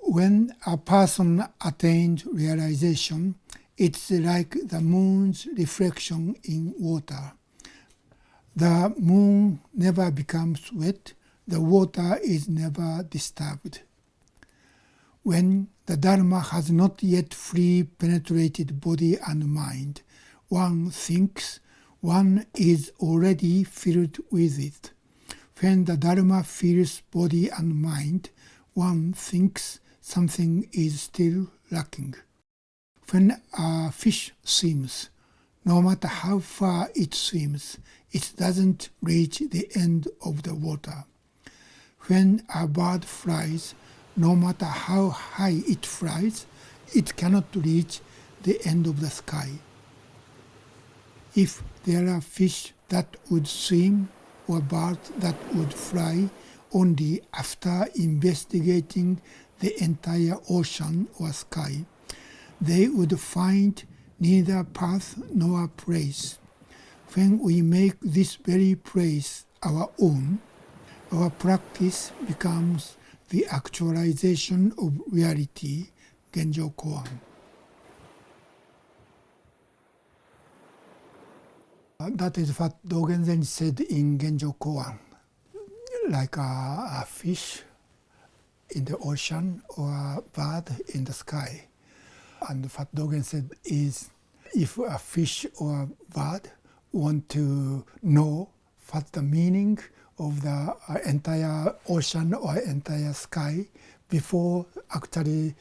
When a person attained realization, it's like the moon's reflection in water. The moon never becomes wet, the water is never disturbed. When the Dharma has not yet fully penetrated body and mind, one thinks one is already filled with it. When the Dharma fills body and mind, one thinks something is still lacking. When a fish swims, no matter how far it swims, it doesn't reach the end of the water. When a bird flies, no matter how high it flies, it cannot reach the end of the sky. If there are fish that would swim or birds that would fly only after investigating the entire ocean or sky, they would find neither path nor place. When we make this very place our own, our practice becomes the actualization of reality, Genjo Koan. That is what Dogen Zen said in Genjo Koan. Like a fish in the ocean or a bird in the sky. And what Dogen said is, if a fish or a bird want to know what the meaning of the entire ocean or entire sky before actually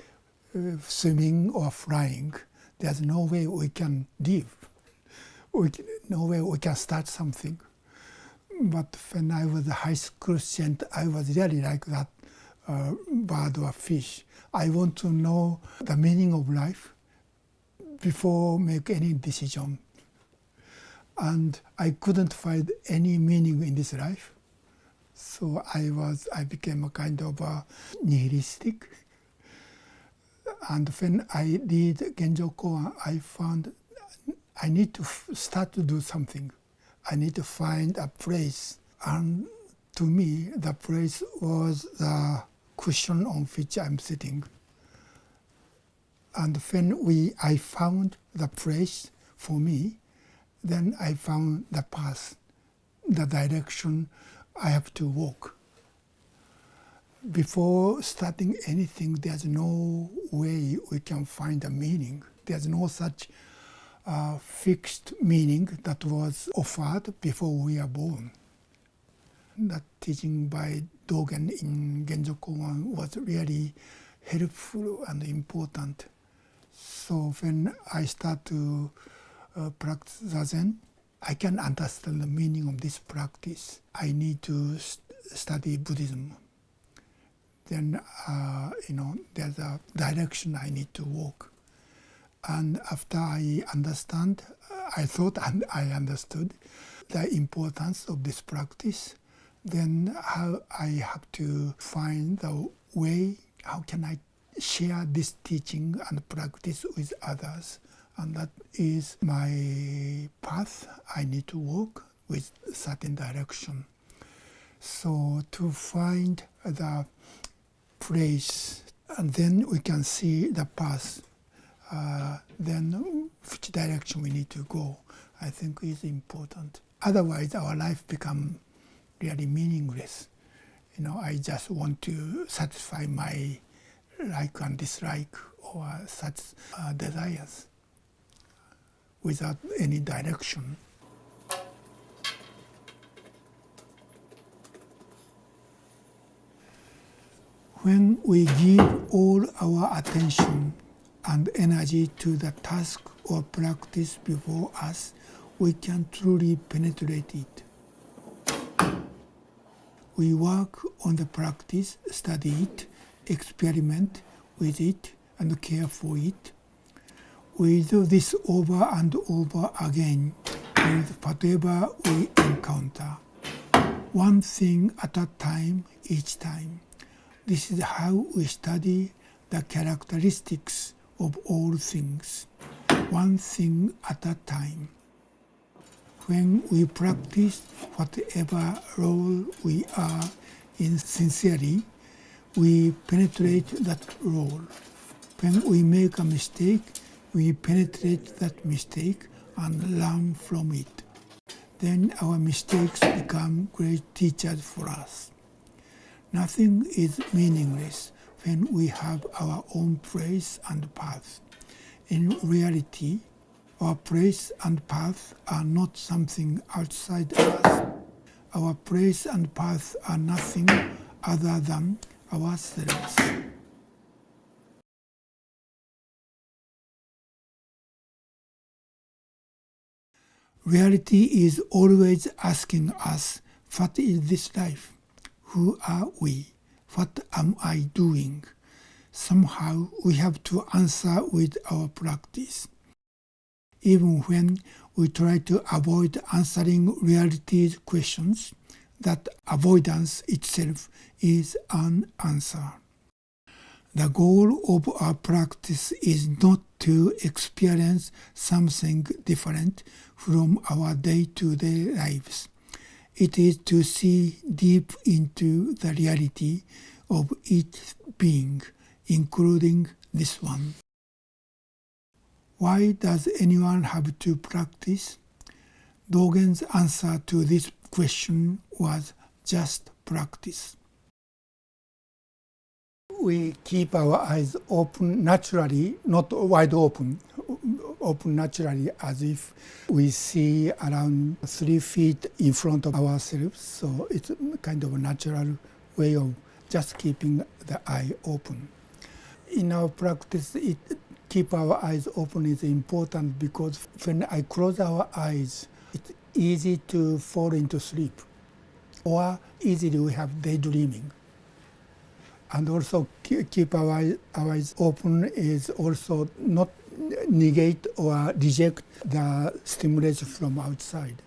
swimming or flying, there's no way we can live. No way we can start something. But when I was a high school student, I was really like that bird or fish. I want to know the meaning of life before make any decision. And I couldn't find any meaning in this life. So I became a kind of nihilistic. And when I read Genjo Koan, I found I need to start to do something. I need to find a place. And to me, the place was the cushion on which I'm sitting. And when I found the place for me, then I found the path, the direction I have to walk. Before starting anything, there's no way we can find a meaning. There's no such fixed meaning that was offered before we are born. That teaching by Dogen in Genjo Koan was really helpful and important. So when I start to practice zazen, I can understand the meaning of this practice. I need to study Buddhism. Then, there's a direction I need to walk. And after I understand, I thought and I understood the importance of this practice, then how I have to find the way, how can I share this teaching and practice with others. And that is my path. I need to walk with certain direction. So to find the place, and then we can see the path, then which direction we need to go, I think is important. Otherwise, our life becomes really meaningless. I just want to satisfy my like and dislike or such desires without any direction. When we give all our attention and energy to the task or practice before us, we can truly penetrate it. We work on the practice, study it, experiment with it, and care for it. We do this over and over again with whatever we encounter, one thing at a time, each time. This is how we study the characteristics of all things, one thing at a time. When we practice whatever role we are in sincerely, we penetrate that role. When we make a mistake, we penetrate that mistake and learn from it. Then our mistakes become great teachers for us. Nothing is meaningless when we have our own place and path. In reality, our place and path are not something outside us. Our place and path are nothing other than ourselves. Reality is always asking us, what is this life? Who are we? What am I doing? Somehow we have to answer with our practice. Even when we try to avoid answering reality's questions, that avoidance itself is an answer. The goal of our practice is not to experience something different from our day-to-day lives. It is to see deep into the reality of each being, including this one. Why does anyone have to practice? Dogen's answer to this question was just practice. We keep our eyes open naturally, not wide open, open naturally as if we see around 3 feet in front of ourselves. So it's kind of a natural way of just keeping the eye open. In our practice, keep our eyes open is important because when I close our eyes, it's easy to fall into sleep, or easily we have daydreaming. And also keep our eyes open is also not negate or reject the stimulation from outside.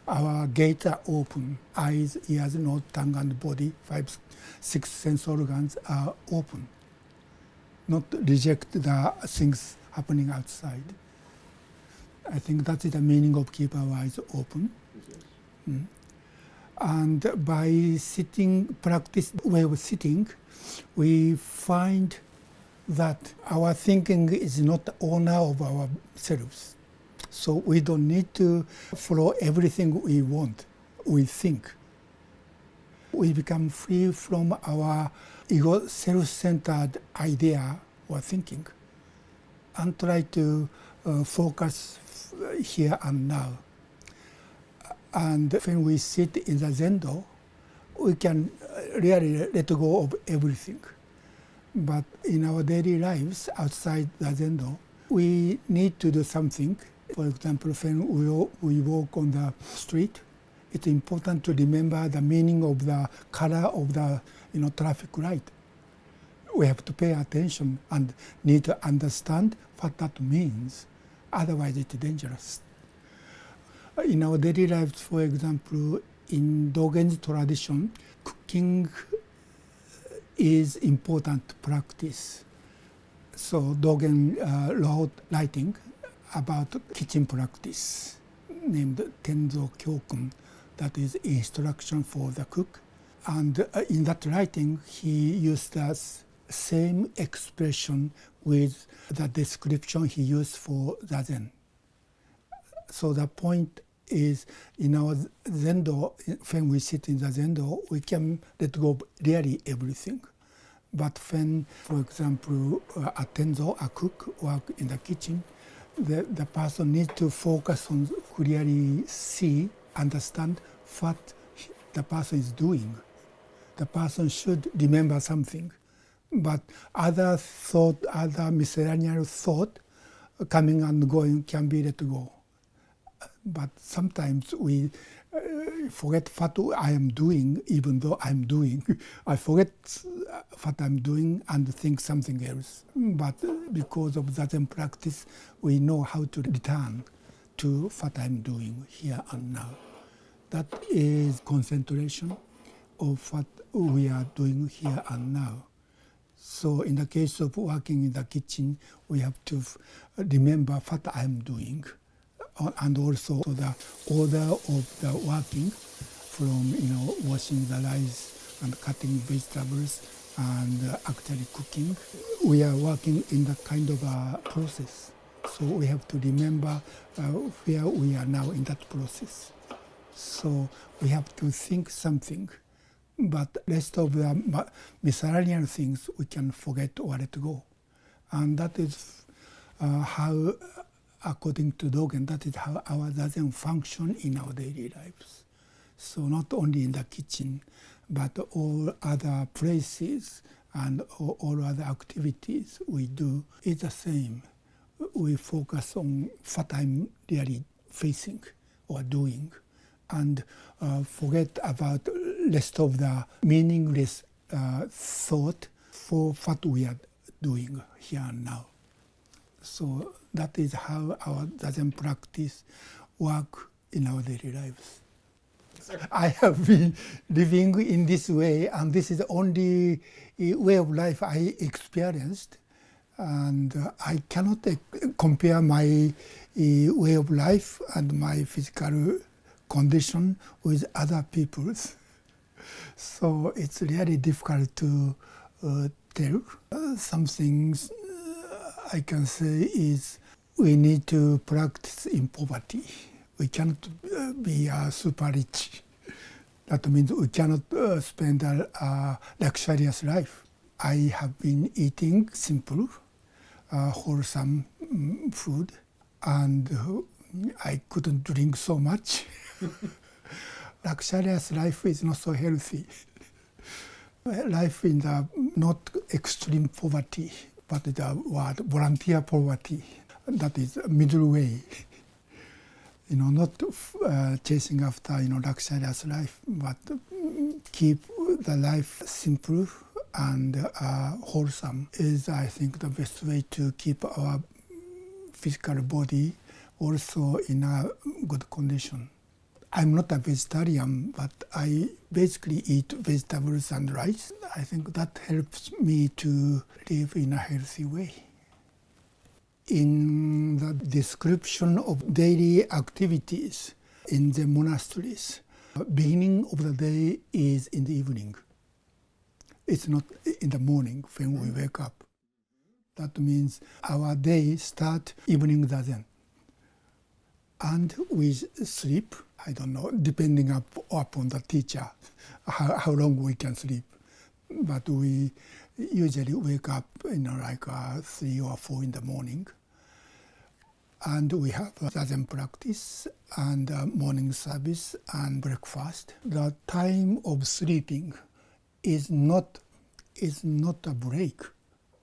Our gates are open. Eyes, ears, nose, tongue, and body, 5, 6 sense organs are open. Not reject the things happening outside. I think that is the meaning of keep our eyes open. Mm. And by sitting, practice way of sitting, we find that our thinking is not the owner of ourselves. So we don't need to follow everything we want, we think. We become free from our ego, self-centered idea or thinking, and try to focus here and now. And when we sit in the Zendo, we can really let go of everything. But in our daily lives outside the Zendo, we need to do something. For example, when we walk on the street, it's important to remember the meaning of the color of the traffic light. We have to pay attention and need to understand what that means. Otherwise, it's dangerous. In our daily lives, for example, in Dogen's tradition, cooking is important practice. So Dogen wrote writing about kitchen practice named Tenzo Kyokun, that is instruction for the cook. And in that writing, he used the same expression with the description he used for zazen. So the point is, in our Zendo, when we sit in the Zendo, we can let go of really everything. But when, for example, a tenzo, a cook, work in the kitchen, the person needs to focus on clearly see, understand what the person is doing. The person should remember something. But other thought, other miscellaneous thought coming and going can be let go. But sometimes we forget what I am doing, even though I'm doing. I forget what I'm doing and think something else. But because of Zazen practice, we know how to return to what I'm doing here and now. That is concentration of what we are doing here and now. So in the case of working in the kitchen, we have to remember what I'm doing. And also the order of the working, from washing the rice and cutting vegetables and actually cooking. We are working in that kind of a process. So we have to remember where we are now in that process. So we have to think something, but rest of the miscellaneous things we can forget or let go. And that is how, according to Dogen, that is how our zazen function in our daily lives. So not only in the kitchen, but all other places and all other activities we do is the same. We focus on what I'm really facing or doing, and forget about rest of the meaningless thought for what we are doing here and now. So that is how our zazen practice work in our daily lives. I have been living in this way, and this is the only way of life I experienced. And I cannot compare my way of life and my physical condition with other people's. So it's really difficult to tell. Some things I can say is we need to practice in poverty. We cannot be super rich. That means we cannot spend a luxurious life. I have been eating simple, wholesome food, and I couldn't drink so much. Luxurious life is not so healthy. Life in the not extreme poverty, but the word volunteer poverty, that is middle way. Not chasing after luxurious life, but keep the life simple and wholesome is, I think, the best way to keep our physical body also in a good condition. I'm not a vegetarian, but I basically eat vegetables and rice. I think that helps me to live in a healthy way. In the description of daily activities in the monasteries, the beginning of the day is in the evening. It's not in the morning when we wake up. That means our day starts evening zazen. And we sleep, I don't know, depending upon the teacher, how long we can sleep. But we usually wake up, like 3 or 4 in the morning. And we have zazen practice and morning service and breakfast. The time of sleeping is not a break.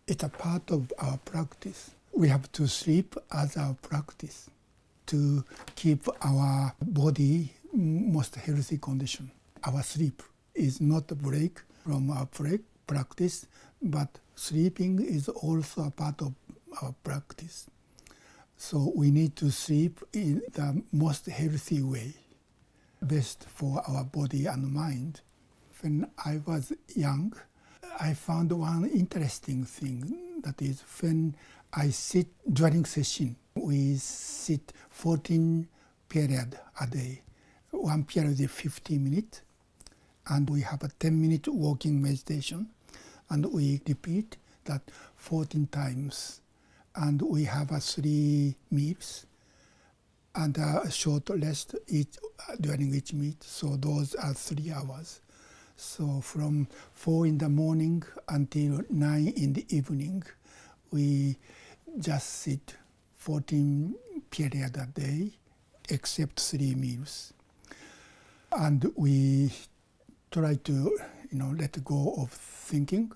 It's a part of our practice. We have to sleep as our practice to keep our body most healthy condition. Our sleep is not a break from our practice, but sleeping is also a part of our practice. So we need to sleep in the most healthy way, best for our body and mind. When I was young, I found one interesting thing, that is when I sit during session, we sit 14 periods a day. One period is 50 minutes, and we have a 10-minute walking meditation, and we repeat that 14 times. And we have 3 meals and a short rest during each meal. So those are 3 hours. So from 4 in the morning until 9 in the evening, we just sit 14 periods a day, except 3 meals. And we try to, let go of thinking.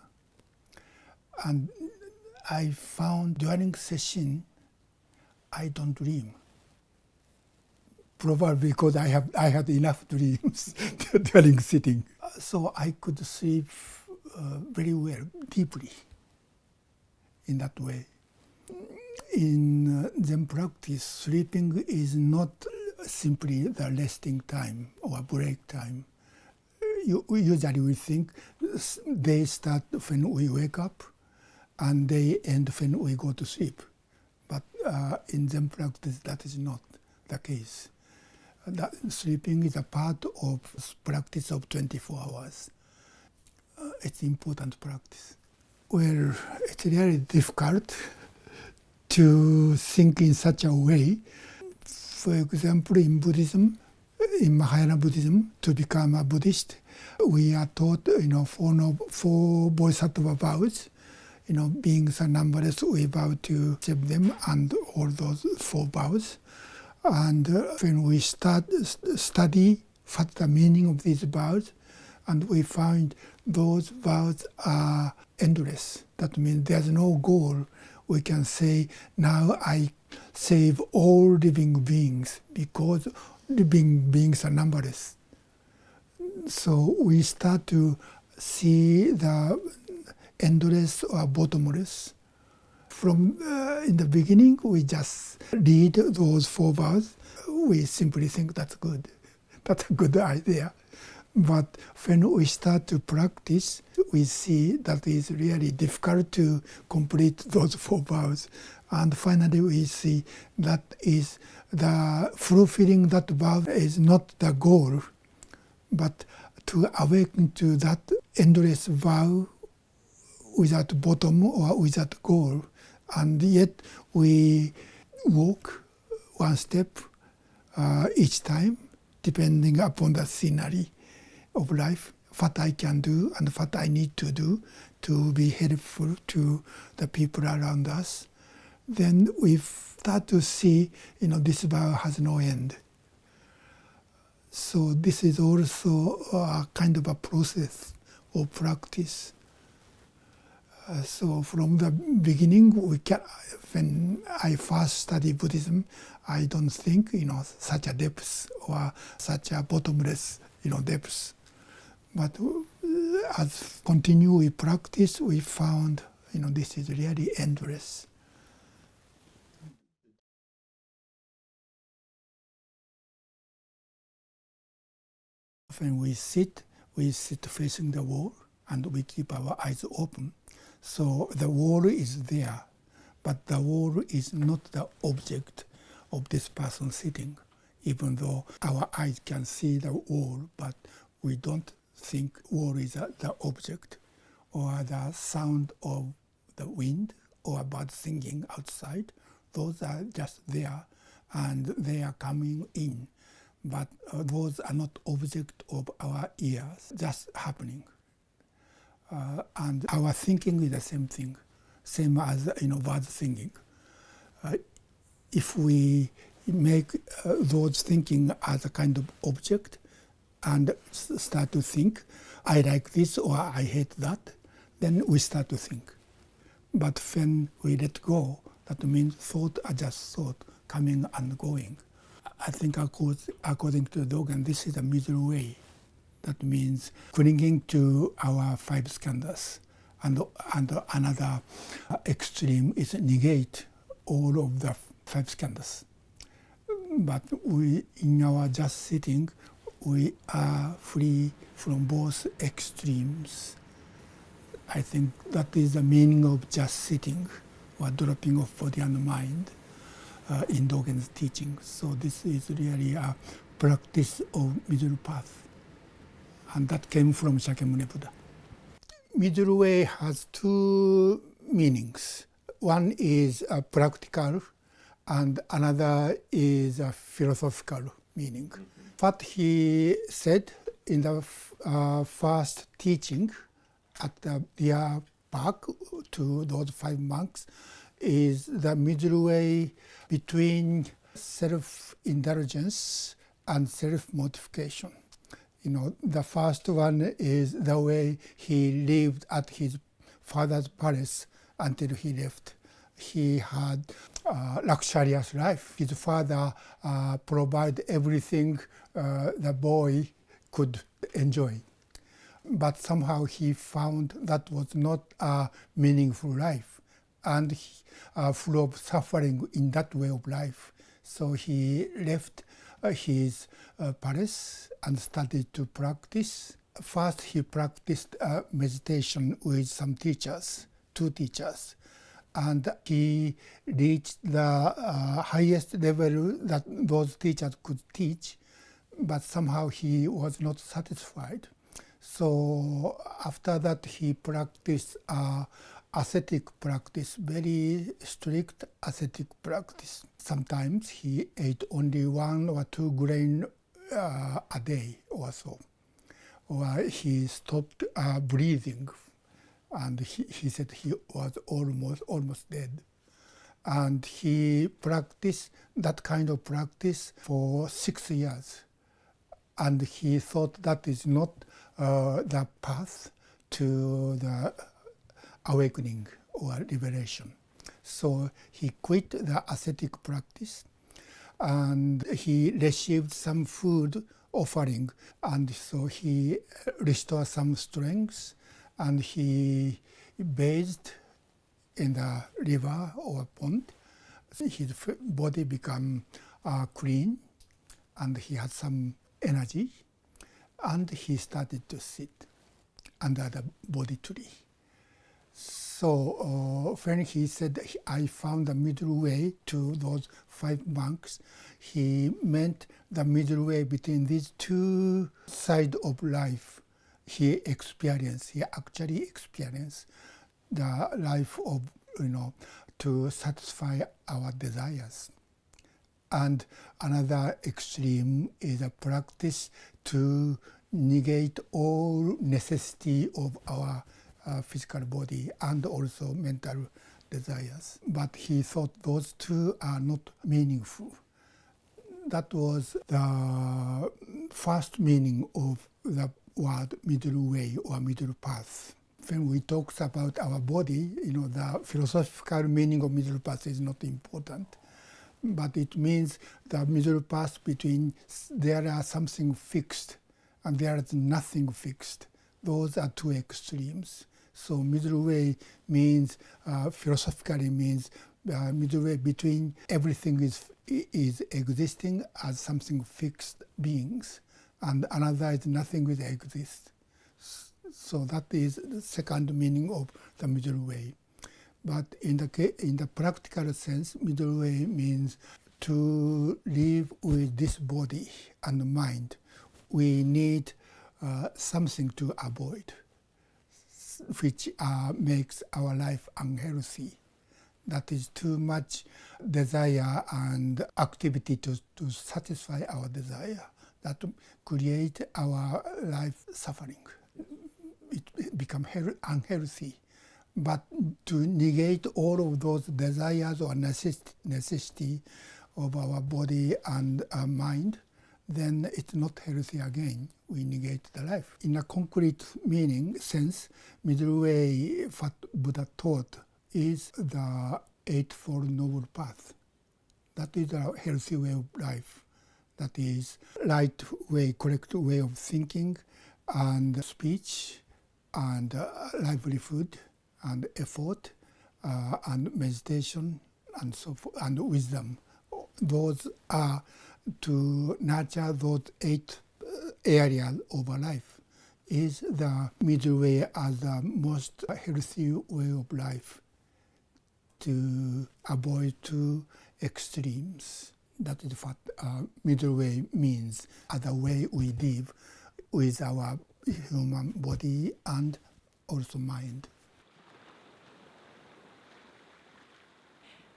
And I found during session, I don't dream. Probably because I had enough dreams during sitting. So I could sleep very well, deeply, in that way. In Zen practice, sleeping is not simply the resting time or break time. Usually we think they start when we wake up, and they end when we go to sleep. But in Zen practice, that is not the case. Sleeping is a part of practice of 24 hours. it's important practice. Well, it's really difficult to think in such a way. For example, in Buddhism, in Mahayana Buddhism, to become a Buddhist, we are taught, four bodhisattva vows. Beings are numberless, we vow to accept them, and all those four vows. And when we study what the meaning of these vows, and we find those vows are endless. That means there's no goal. We can say, now I save all living beings, because living beings are numberless. So we start to see the endless or bottomless. From in the beginning, we just read those four vows. We simply think that's good. That's a good idea. But when we start to practice, we see that it's really difficult to complete those four vows. And finally, we see that is the fulfilling that vow is not the goal, but to awaken to that endless vow without bottom or without goal. And yet we walk one step each time, depending upon the scenery of life, what I can do and what I need to do to be helpful to the people around us. Then we start to see, this vow has no end. So this is also a kind of a process of practice. So from the beginning, when I first studied Buddhism, I don't think, such a depth or such a bottomless, depth. But as continue we practice, we found, this is really endless. When we sit facing the wall, and we keep our eyes open. So the wall is there, but the wall is not the object of this person sitting, even though our eyes can see the wall, but we don't think wall is the object, or the sound of the wind or bird singing outside. Those are just there, and they are coming in. But those are not object of our ears, just happening. And our thinking is the same thing, same as bird singing. If we make those thinking as a kind of object and start to think, I like this or I hate that, then we start to think. But when we let go, that means thought are just thought, coming and going. I think according to the Dogen, this is the middle way. That means clinging to our five skandhas. And another extreme is negate all of the five skandhas. But we, in our just sitting, we are free from both extremes. I think that is the meaning of just sitting, or dropping of body and mind in Dogen's teaching. So this is really a practice of middle path. And that came from Shakyamuni Buddha. Middle way has two meanings. One is practical, and another is a philosophical meaning. What he said in the first teaching at the Deer Park to those five monks is the middle way between self-indulgence and self-mortification. The first one is the way he lived at his father's palace until he left. He had a luxurious life. His father provided everything the boy could enjoy. But somehow he found that was not a meaningful life, and full of suffering in that way of life. So he left his palace and started to practice. First he practiced meditation with some teachers, two teachers. And he reached the highest level that those teachers could teach, but somehow he was not satisfied. So after that, he practiced ascetic practice, very strict ascetic practice. Sometimes he ate only 1 or 2 grain a day or so. Or he stopped breathing, and he said he was almost dead. And he practiced that kind of practice for 6 years. And he thought that is not the path to the awakening or liberation. So he quit the ascetic practice, and he received some food offering, and so he restored some strength, and he bathed in the river or pond. His body became clean, and he had some energy, and he started to sit under the Bodhi tree. So when he said, I found the middle way to those 5 monks, he meant the middle way between these 2 sides of life. He actually experienced the life of, to satisfy our desires. And another extreme is a practice to negate all necessity of our physical body and also mental desires. But he thought those 2 are not meaningful. That was the first meaning of the word middle way or middle path. When we talk about our body, the philosophical meaning of middle path is not important. But it means the middle path between there are something fixed and there is nothing fixed. Those are 2 extremes. So middle way means, philosophically means, middle way between everything is existing as something fixed beings, and another is nothing will exist. So that is the second meaning of the middle way. But in the practical sense, middle way means to live with this body and mind. We need something to avoid, which makes our life unhealthy. That is too much desire and activity to satisfy our desire. That create our life suffering. It becomes unhealthy. But to negate all of those desires or necessity of our body and our mind, then it's not healthy again. We negate the life. In a concrete sense, middle way, what Buddha taught is the Eightfold Noble Path. That is a healthy way of life. That is right way, correct way of thinking and speech and livelihood and effort and meditation and so forth, and wisdom. Those are to nurture those 8 areas of our life is the middle way as the most healthy way of life, to avoid 2 extremes. That is what middle way means, as a way we live with our human body and also mind.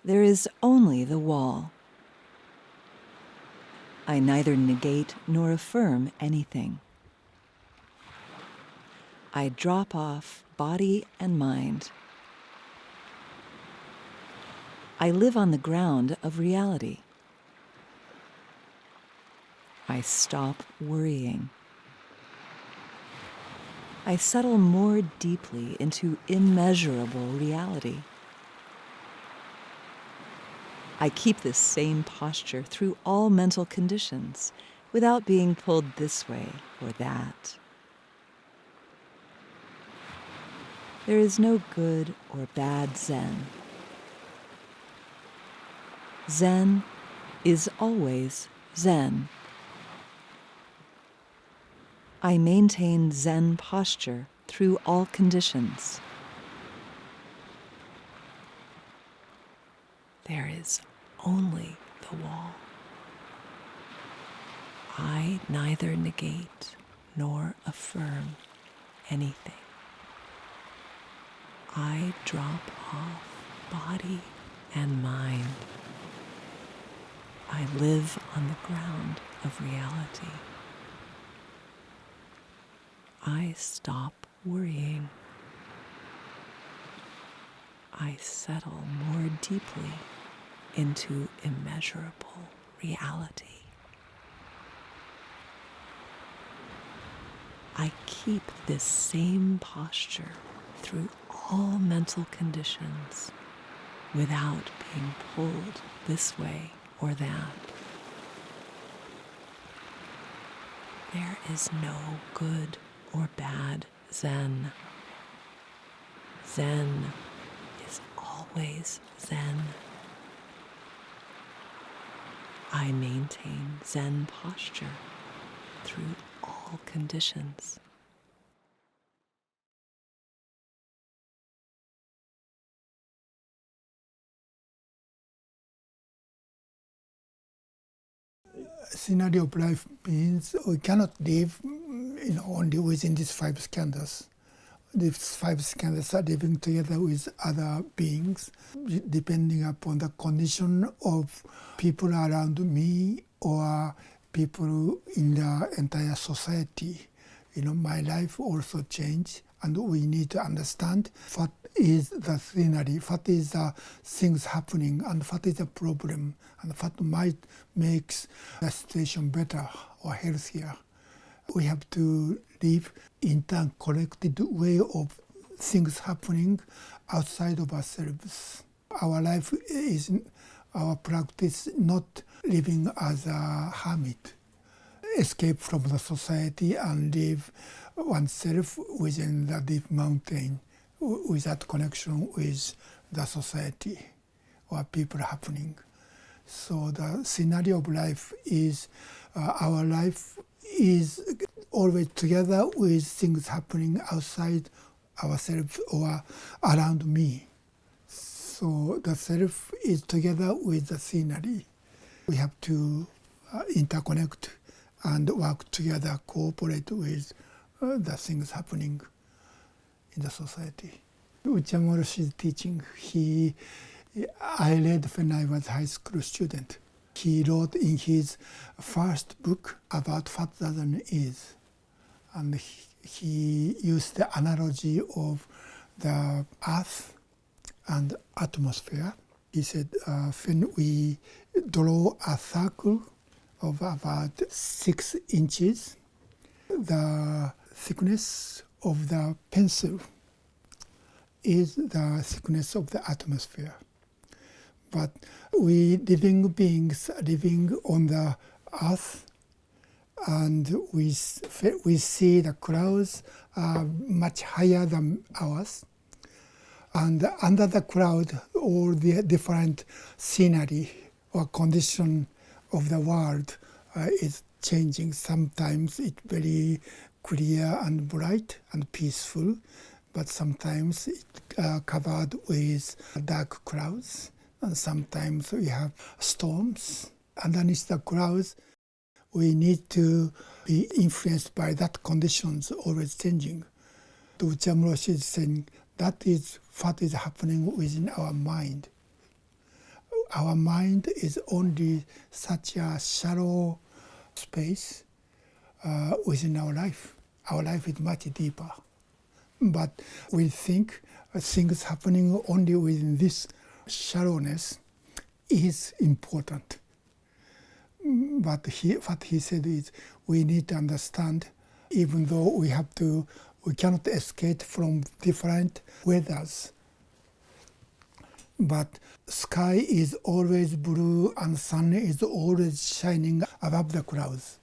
There is only the wall. I neither negate nor affirm anything. I drop off body and mind. I live on the ground of reality. I stop worrying. I settle more deeply into immeasurable reality. I keep this same posture through all mental conditions without being pulled this way or that. There is no good or bad Zen. Zen is always Zen. I maintain Zen posture through all conditions. There is only the wall. I neither negate nor affirm anything. I drop off body and mind. I live on the ground of reality. I stop worrying. I settle more deeply into immeasurable reality. I keep this same posture through all mental conditions without being pulled this way or that. There is no good or bad Zen. Zen is always Zen. I maintain Zen posture through all conditions. Scenario of life means we cannot live only within these five skandhas. These five skandhas are living together with other beings, depending upon the condition of people around me or people in the entire society. My life also changed, and we need to understand what is the scenery, what is the things happening, and what is the problem, and what might make the situation better or healthier. We have to live interconnected way of things happening outside of ourselves. Our life is our practice, not living as a hermit, escape from the society and live oneself within the deep mountain without connection with the society or people happening. So the scenario of life is our life is always together with things happening outside ourselves or around me. So the self is together with the scenery. We have to interconnect and work together, cooperate with the things happening in the society. Uchiyama Roshi's teaching, I read when I was a high school student. He wrote in his first book about what zazen is. And he used the analogy of the earth and atmosphere. He said, when we draw a circle of about 6 inches, the thickness of the pencil is the thickness of the atmosphere. But we living beings living on the earth, and we see the clouds are much higher than ours. And under the cloud, all the different scenery or condition of the world is changing. Sometimes it's very clear and bright and peaceful, but sometimes it's covered with dark clouds, and sometimes we have storms. Underneath the clouds, we need to be influenced by that conditions always changing. The Uchiyama Roshi is saying that is what is happening within our mind. Our mind is only such a shallow space within our life. Our life is much deeper. But we think things happening only within this shallowness is important. But what he said is we need to understand, even though we cannot escape from different weathers. But sky is always blue and sun is always shining above the clouds.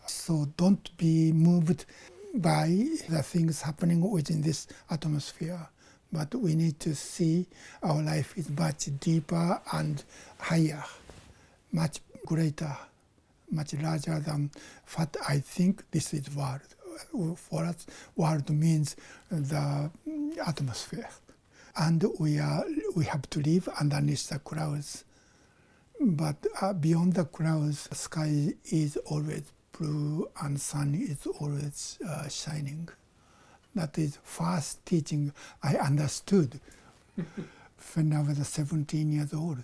So don't be moved by the things happening within this atmosphere. But we need to see our life is much deeper and higher, much greater, much larger than what I think this is world. For us, world means the atmosphere. And we have to live underneath the clouds. But beyond the clouds, the sky is always blue and sun is always shining. That is first teaching I understood when I was 17 years old.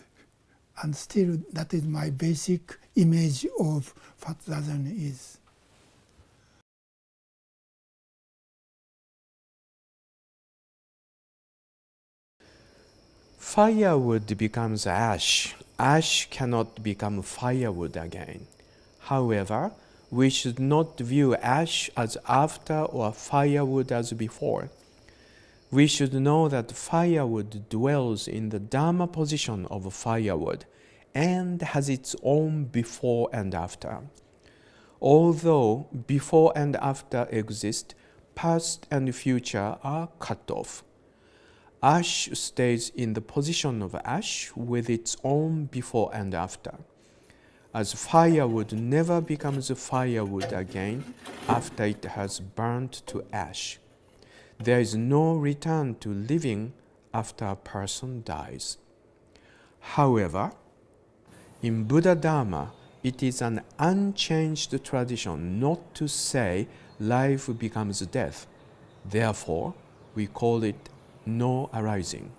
And still that is my basic image of what zazen is. Firewood becomes ash. Ash cannot become firewood again. However, we should not view ash as after or firewood as before. We should know that firewood dwells in the Dharma position of firewood and has its own before and after. Although before and after exist, past and future are cut off. Ash stays in the position of ash with its own before and after. As firewood never becomes firewood again after it has burnt to ash. There is no return to living after a person dies. However, in Buddha Dharma, it is an unchanged tradition not to say life becomes death. Therefore, we call it no arising.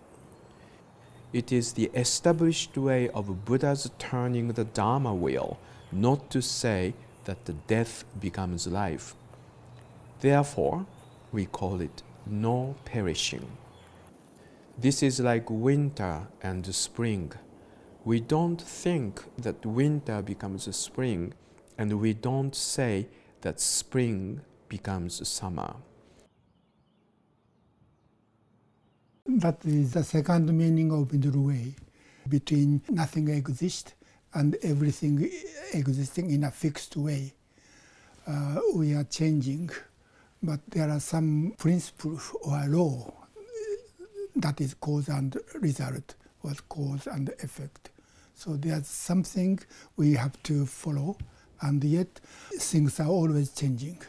It is the established way of Buddha's turning the Dharma wheel, not to say that the death becomes life. Therefore, we call it no perishing. This is like winter and spring. We don't think that winter becomes spring, and we don't say that spring becomes summer. That is the second meaning of middle way, between nothing exists and everything existing in a fixed way. We are changing, but there are some principle or law that is cause and result, or cause and effect. So there's something we have to follow, and yet things are always changing.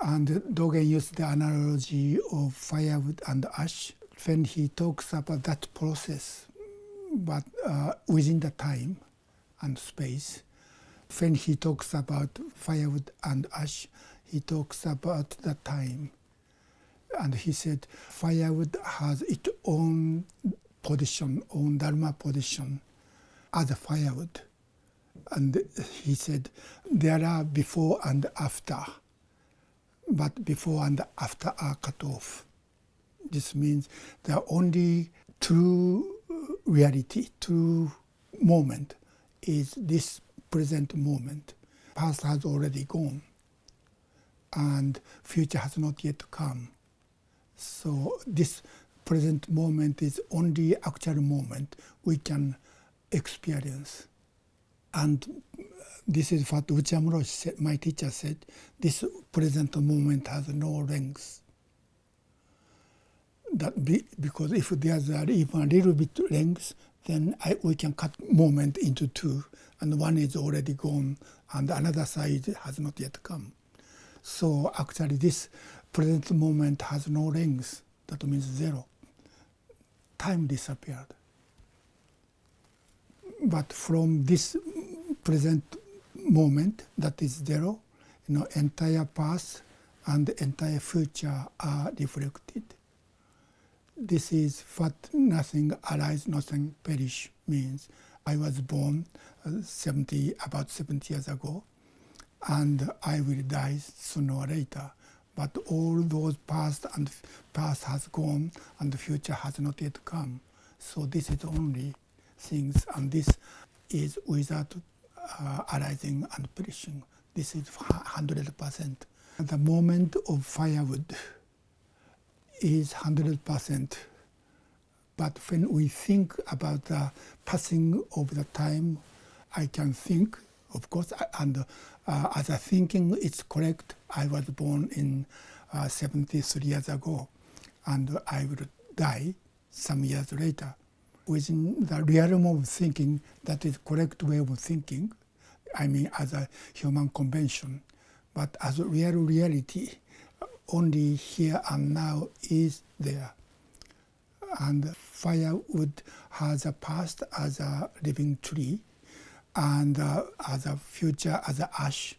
And Dogen used the analogy of firewood and ash when he talks about that process, but within the time and space. When he talks about firewood and ash, he talks about the time. And he said firewood has its own position, own Dharma position as a firewood. And he said there are before and after, but before and after are cut off. This means the only true reality, true moment is this present moment. Past has already gone, and future has not yet come. So this present moment is only actual moment we can experience. And this is what Uchiyama Roshi said, my teacher said, this present moment has no length. Because if there's even a little bit length, then we can cut moment into two, and one is already gone, and another side has not yet come. So actually this present moment has no length, that means zero. Time disappeared. But from this present moment that is zero, entire past and entire future are reflected. This is what nothing arise, nothing perish means. I was born about 70 years ago, and I will die sooner or later. But all those past has gone, and the future has not yet come. So this is only things, and this is without arising and perishing. This is 100%. The moment of firewood is 100%. But when we think about the passing of the time, I can think, of course, and as a thinking, it's correct. I was born in 73 years ago, and I will die some years later. Within the realm of thinking, that is correct way of thinking, I mean as a human convention. But as a real reality, only here and now is there. And firewood has a past as a living tree, and as a future as a ash.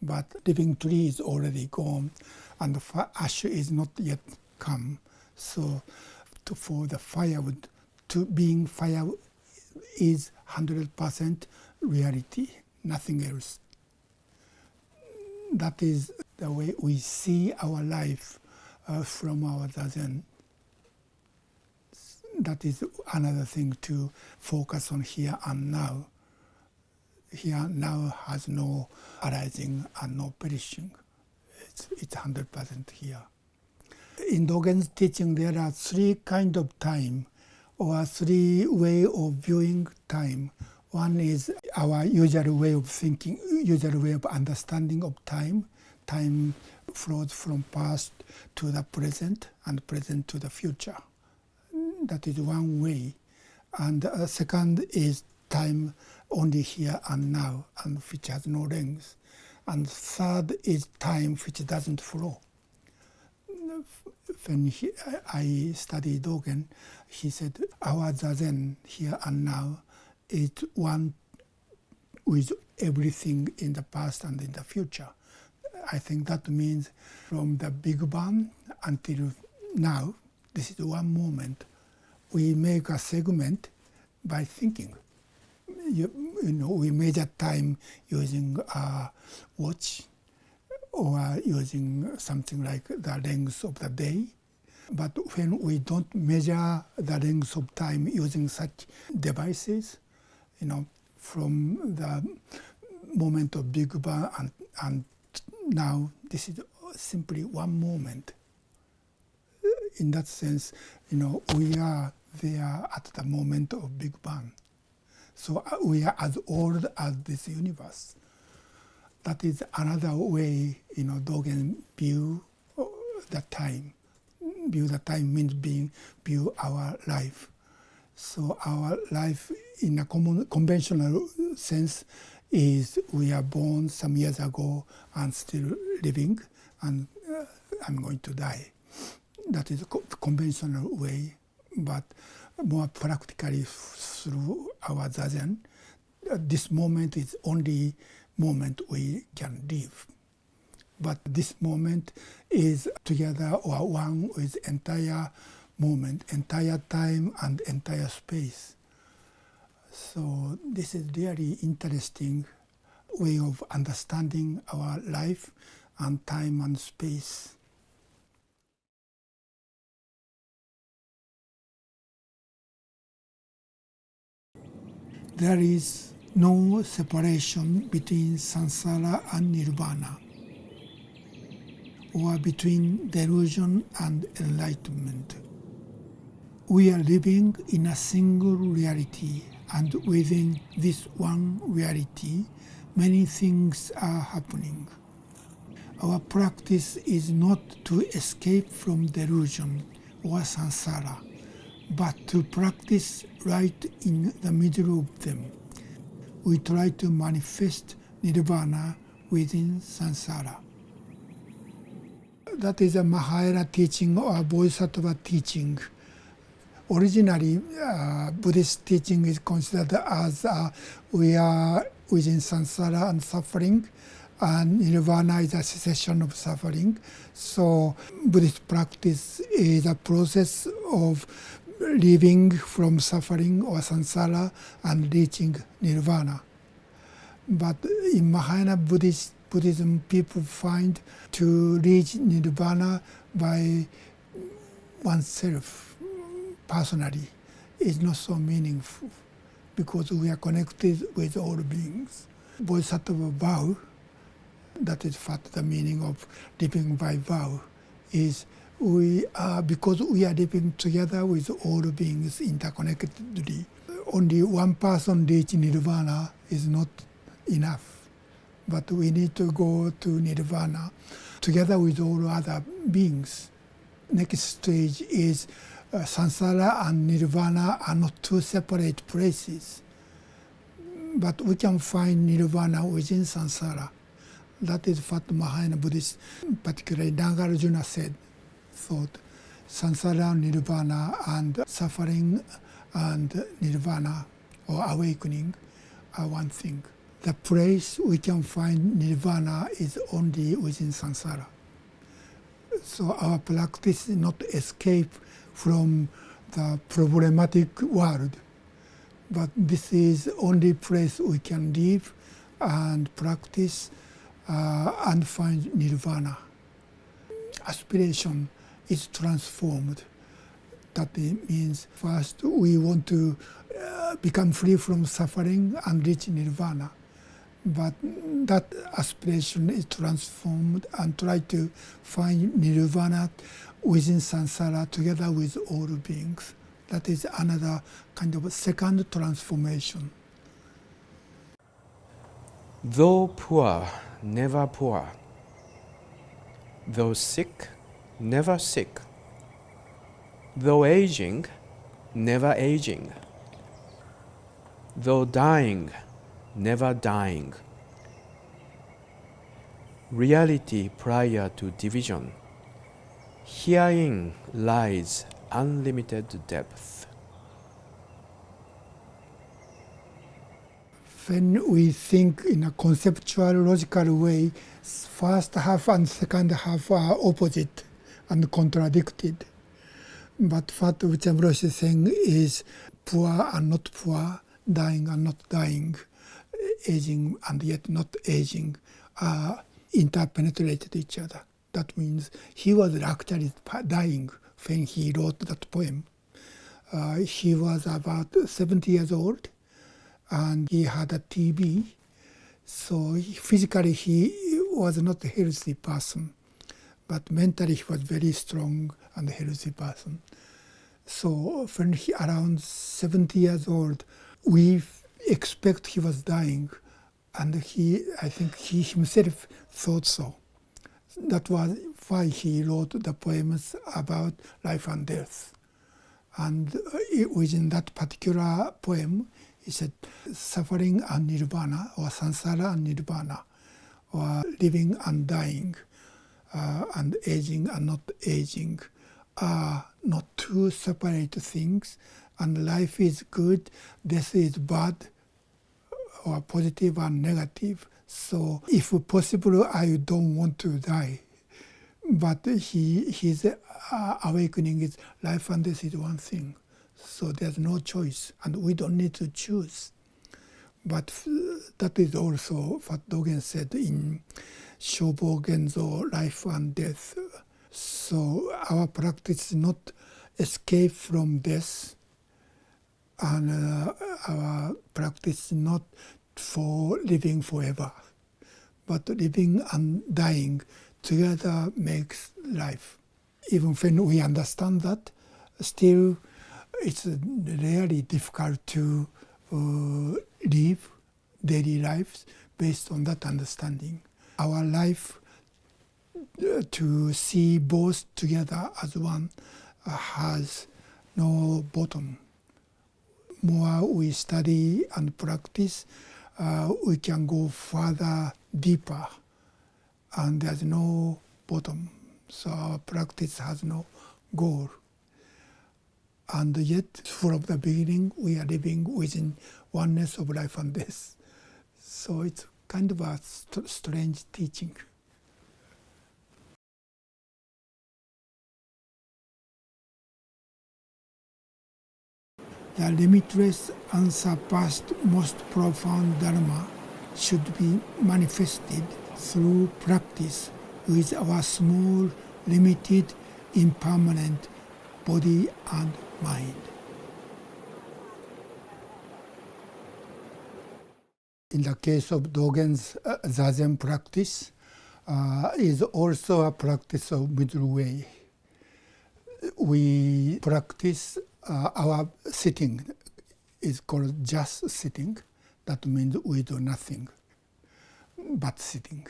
but living tree is already gone, and the ash is not yet come. So for the firewood, to being fire is 100% reality, nothing else. That is the way we see our life from our zazen. That is another thing to focus on here and now. Here now has no arising and no perishing. It's 100% here. In Dogen's teaching, there are three kinds of time, or three ways of viewing time. One is our usual way of thinking, usual way of understanding of time. Time flows from past to the present and present to the future. That is one way. And second is time only here and now, and which has no length. And third is time which doesn't flow. When I studied Dogen, he said, our zazen here and now is one with everything in the past and in the future. I think that means from the Big Bang until now, this is one moment. We make a segment by thinking. You know, we measure time using a watch or using something like the length of the day. But when we don't measure the length of time using such devices, you know, from the moment of Big Bang and now, this is simply one moment. In that sense, you know, we are there at the moment of Big Bang. So we are as old as this universe. That is another way, you know, Dogen view the time. View the time means view our life. So our life in a conventional sense is we are born some years ago and still living, and I'm going to die. That is a conventional way, but more practically through our zazen, this moment is only moment we can live. But this moment is together or one with entire moment, entire time and entire space. So this is really interesting way of understanding our life and time and space. There is no separation between samsara and nirvana, or between delusion and enlightenment. We are living in a single reality, and within this one reality, many things are happening. Our practice is not to escape from delusion or samsara, but to practice right in the middle of them. We try to manifest nirvana within samsara. That is a Mahayana teaching or Bodhisattva teaching. Originally, Buddhist teaching is considered as we are within samsara and suffering, and nirvana is a cessation of suffering. So Buddhist practice is a process of living from suffering or samsara and reaching nirvana. But in Mahayana Buddhism, people find to reach nirvana by oneself, personally, is not so meaningful because we are connected with all beings. Bodhisattva vow, that is what the meaning of living by vow is. We are, because we are living together with all beings interconnectedly, only one person reach nirvana is not enough. But we need to go to nirvana together with all other beings. Next stage is samsara and nirvana are not two separate places. But we can find nirvana within samsara. That is what Mahayana Buddhists, particularly Nagarjuna thought. Samsara, nirvana, and suffering and nirvana or awakening are one thing. the place we can find nirvana is only within samsara. So our practice is not escape from the problematic world, but this is only place we can live and practice and find nirvana. Aspiration is transformed. That means first we want to become free from suffering and reach nirvana. But that aspiration is transformed and try to find nirvana within samsara together with all beings. That is another kind of a second transformation. Though poor, never poor. Though sick, never sick. Though aging, never aging. Though dying, never dying. Reality prior to division. Herein lies unlimited depth. When we think in a conceptual, logical way, first half and second half are opposite and contradicted. But what Uchiyama Roshi is saying is poor and not poor, dying and not dying, aging and yet not aging are interpenetrated each other. That means he was actually dying when he wrote that poem. He was about 70 years old and he had a TB. So physically he was not a healthy person, but mentally he was very strong and healthy person. So when he around 70 years old, we expect he was dying, and I think he himself thought so. That was why he wrote the poems about life and death. And within that particular poem, he said, suffering and nirvana, or samsara and nirvana, or living and dying, and aging and not aging, are not two separate things, and life is good, death is bad, or positive and negative. So if possible, I don't want to die. But his awakening is life and death is one thing. So there's no choice, and we don't need to choose. But that is also what Dogen said in Shobo Genzo, life and death. So our practice is not escape from death, and our practice is not for living forever, but living and dying together makes life. Even when we understand that, still it's really difficult to live daily lives based on that understanding. Our life, to see both together as one, has no bottom. More we study and practice, we can go further, deeper, and there's no bottom. So our practice has no goal. And yet, from the beginning, we are living within oneness of life and death. So it's kind of a strange teaching. The limitless, unsurpassed, most profound Dharma should be manifested through practice with our small, limited, impermanent body and mind. In the case of Dogen's zazen practice, is also a practice of middle way. We practice our sitting is called just sitting. That means we do nothing but sitting.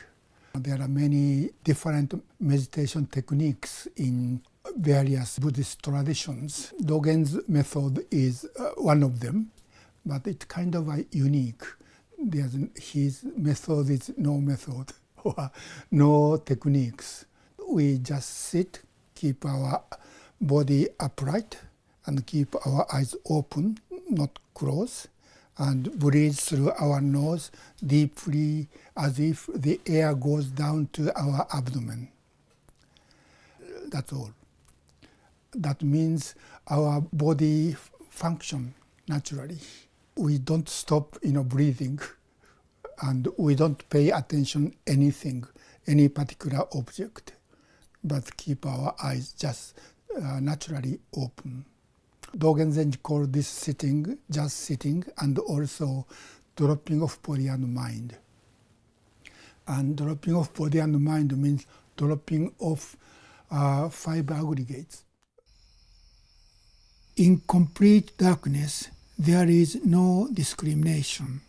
There are many different meditation techniques in various Buddhist traditions. Dogen's method is one of them, but it's kind of unique. His method is no method or no techniques. We just sit, keep our body upright, and keep our eyes open, not closed, and breathe through our nose deeply as if the air goes down to our abdomen. That's all. That means our body function naturally. We don't stop breathing, and we don't pay attention anything, any particular object, but keep our eyes just naturally open. Dogen Zen called this sitting just sitting, and also dropping of body and mind. And dropping of body and mind means dropping of five aggregates. In complete darkness, there is no discrimination.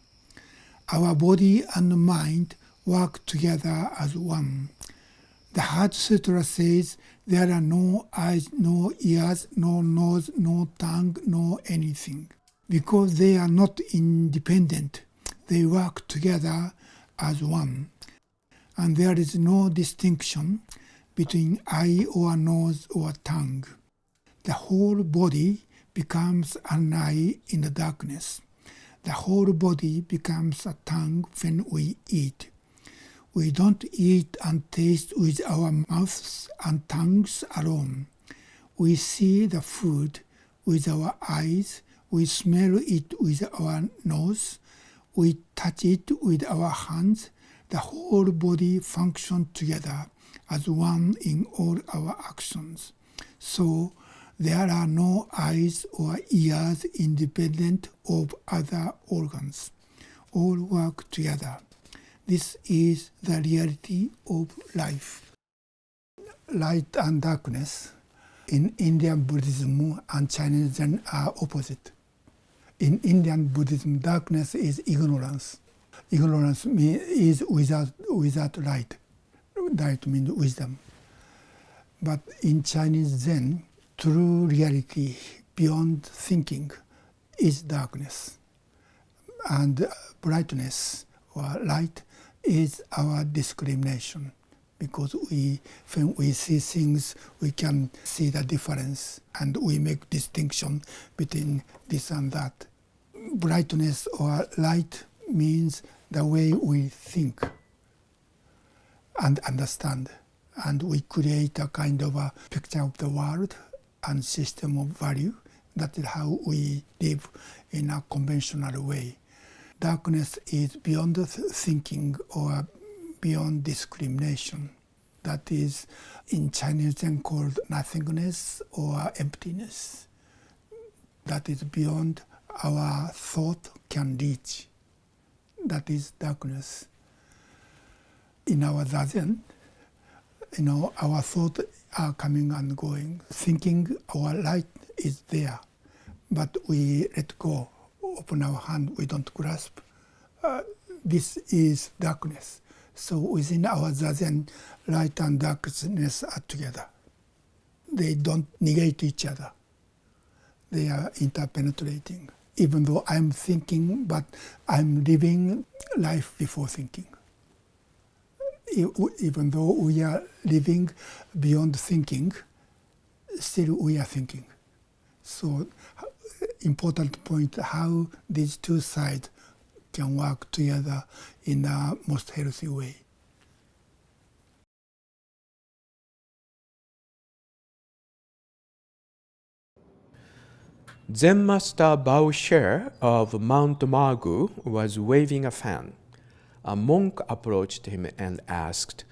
Our body and mind work together as one. The Heart Sutra says there are no eyes, no ears, no nose, no tongue, no anything. Because they are not independent, they work together as one. And there is no distinction between eye or nose or tongue. The whole body becomes an eye in the darkness. The whole body becomes a tongue when we eat. We don't eat and taste with our mouths and tongues alone. We see the food with our eyes, we smell it with our nose, we touch it with our hands. The whole body functions together as one in all our actions. So there are no eyes or ears independent of other organs. All work together. This is the reality of life. Light and darkness in Indian Buddhism and Chinese Zen are opposite. In Indian Buddhism, darkness is ignorance. Ignorance is without light. Light means wisdom. But in Chinese Zen, true reality beyond thinking is darkness. And brightness or light is our discrimination. Because when we see things, we can see the difference and we make distinction between this and that. Brightness or light means the way we think and understand. And we create a kind of a picture of the world and system of value. That is how we live in a conventional way. Darkness is beyond thinking or beyond discrimination. That is in Chinese Zen called nothingness or emptiness. That is beyond our thought can reach. That is darkness. In our zazen, our thoughts are coming and going. Thinking our light is there, but we let go. Open our hand, we don't grasp. This is darkness. So within our zazen, light and darkness are together. They don't negate each other. They are interpenetrating. Even though I'm thinking, but I'm living life before thinking. Even though we are living beyond thinking, still we are thinking. So important point how these two sides can work together in the most healthy way. Zen Master Bao She of Mount Magu was waving a fan. A monk approached him and asked,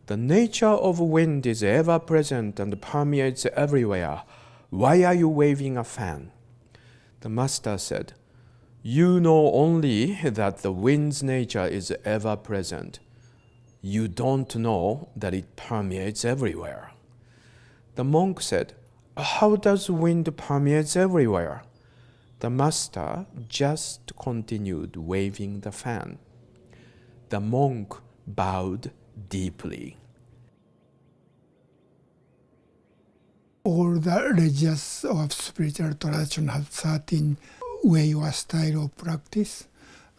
"The nature of wind is ever present and permeates everywhere. Why are you waving a fan?" The master said, "You know only that the wind's nature is ever present. You don't know that it permeates everywhere." The monk said, "How does wind permeate everywhere?" The master just continued waving the fan. The monk bowed deeply. All the religious or spiritual tradition have certain way or style of practice,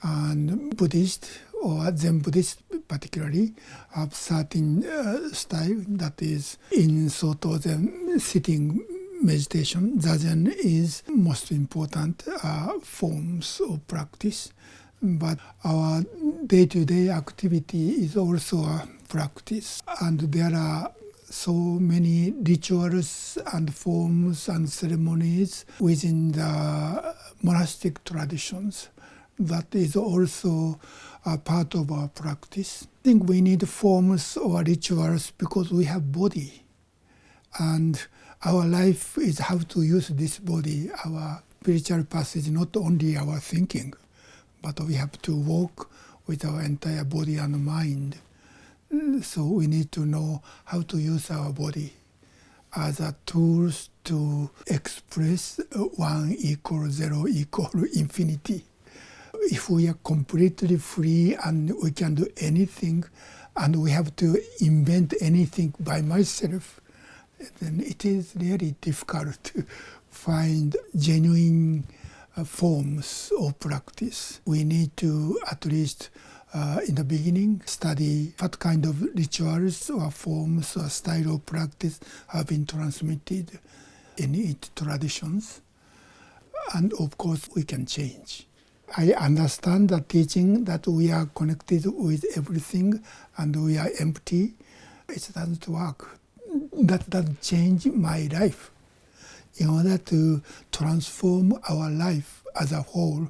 and Buddhist or Zen Buddhist particularly have certain style that is in Soto Zen sitting meditation, zazen is most important forms of practice. But our day-to-day activity is also a practice. And there are so many rituals and forms and ceremonies within the monastic traditions that is also a part of our practice. I think we need forms or rituals because we have body. And our life is how to use this body. Our spiritual path is not only our thinking, but we have to walk with our entire body and mind. So we need to know how to use our body as a tools to express 1 = 0 = infinity. If we are completely free and we can do anything and we have to invent anything by myself, then it is really difficult to find genuine forms of practice. We need to at least in the beginning study what kind of rituals or forms or style of practice have been transmitted in each traditions. And of course we can change. I understand the teaching that we are connected with everything and we are empty. It doesn't work. That doesn't change my life. In order to transform our life as a whole,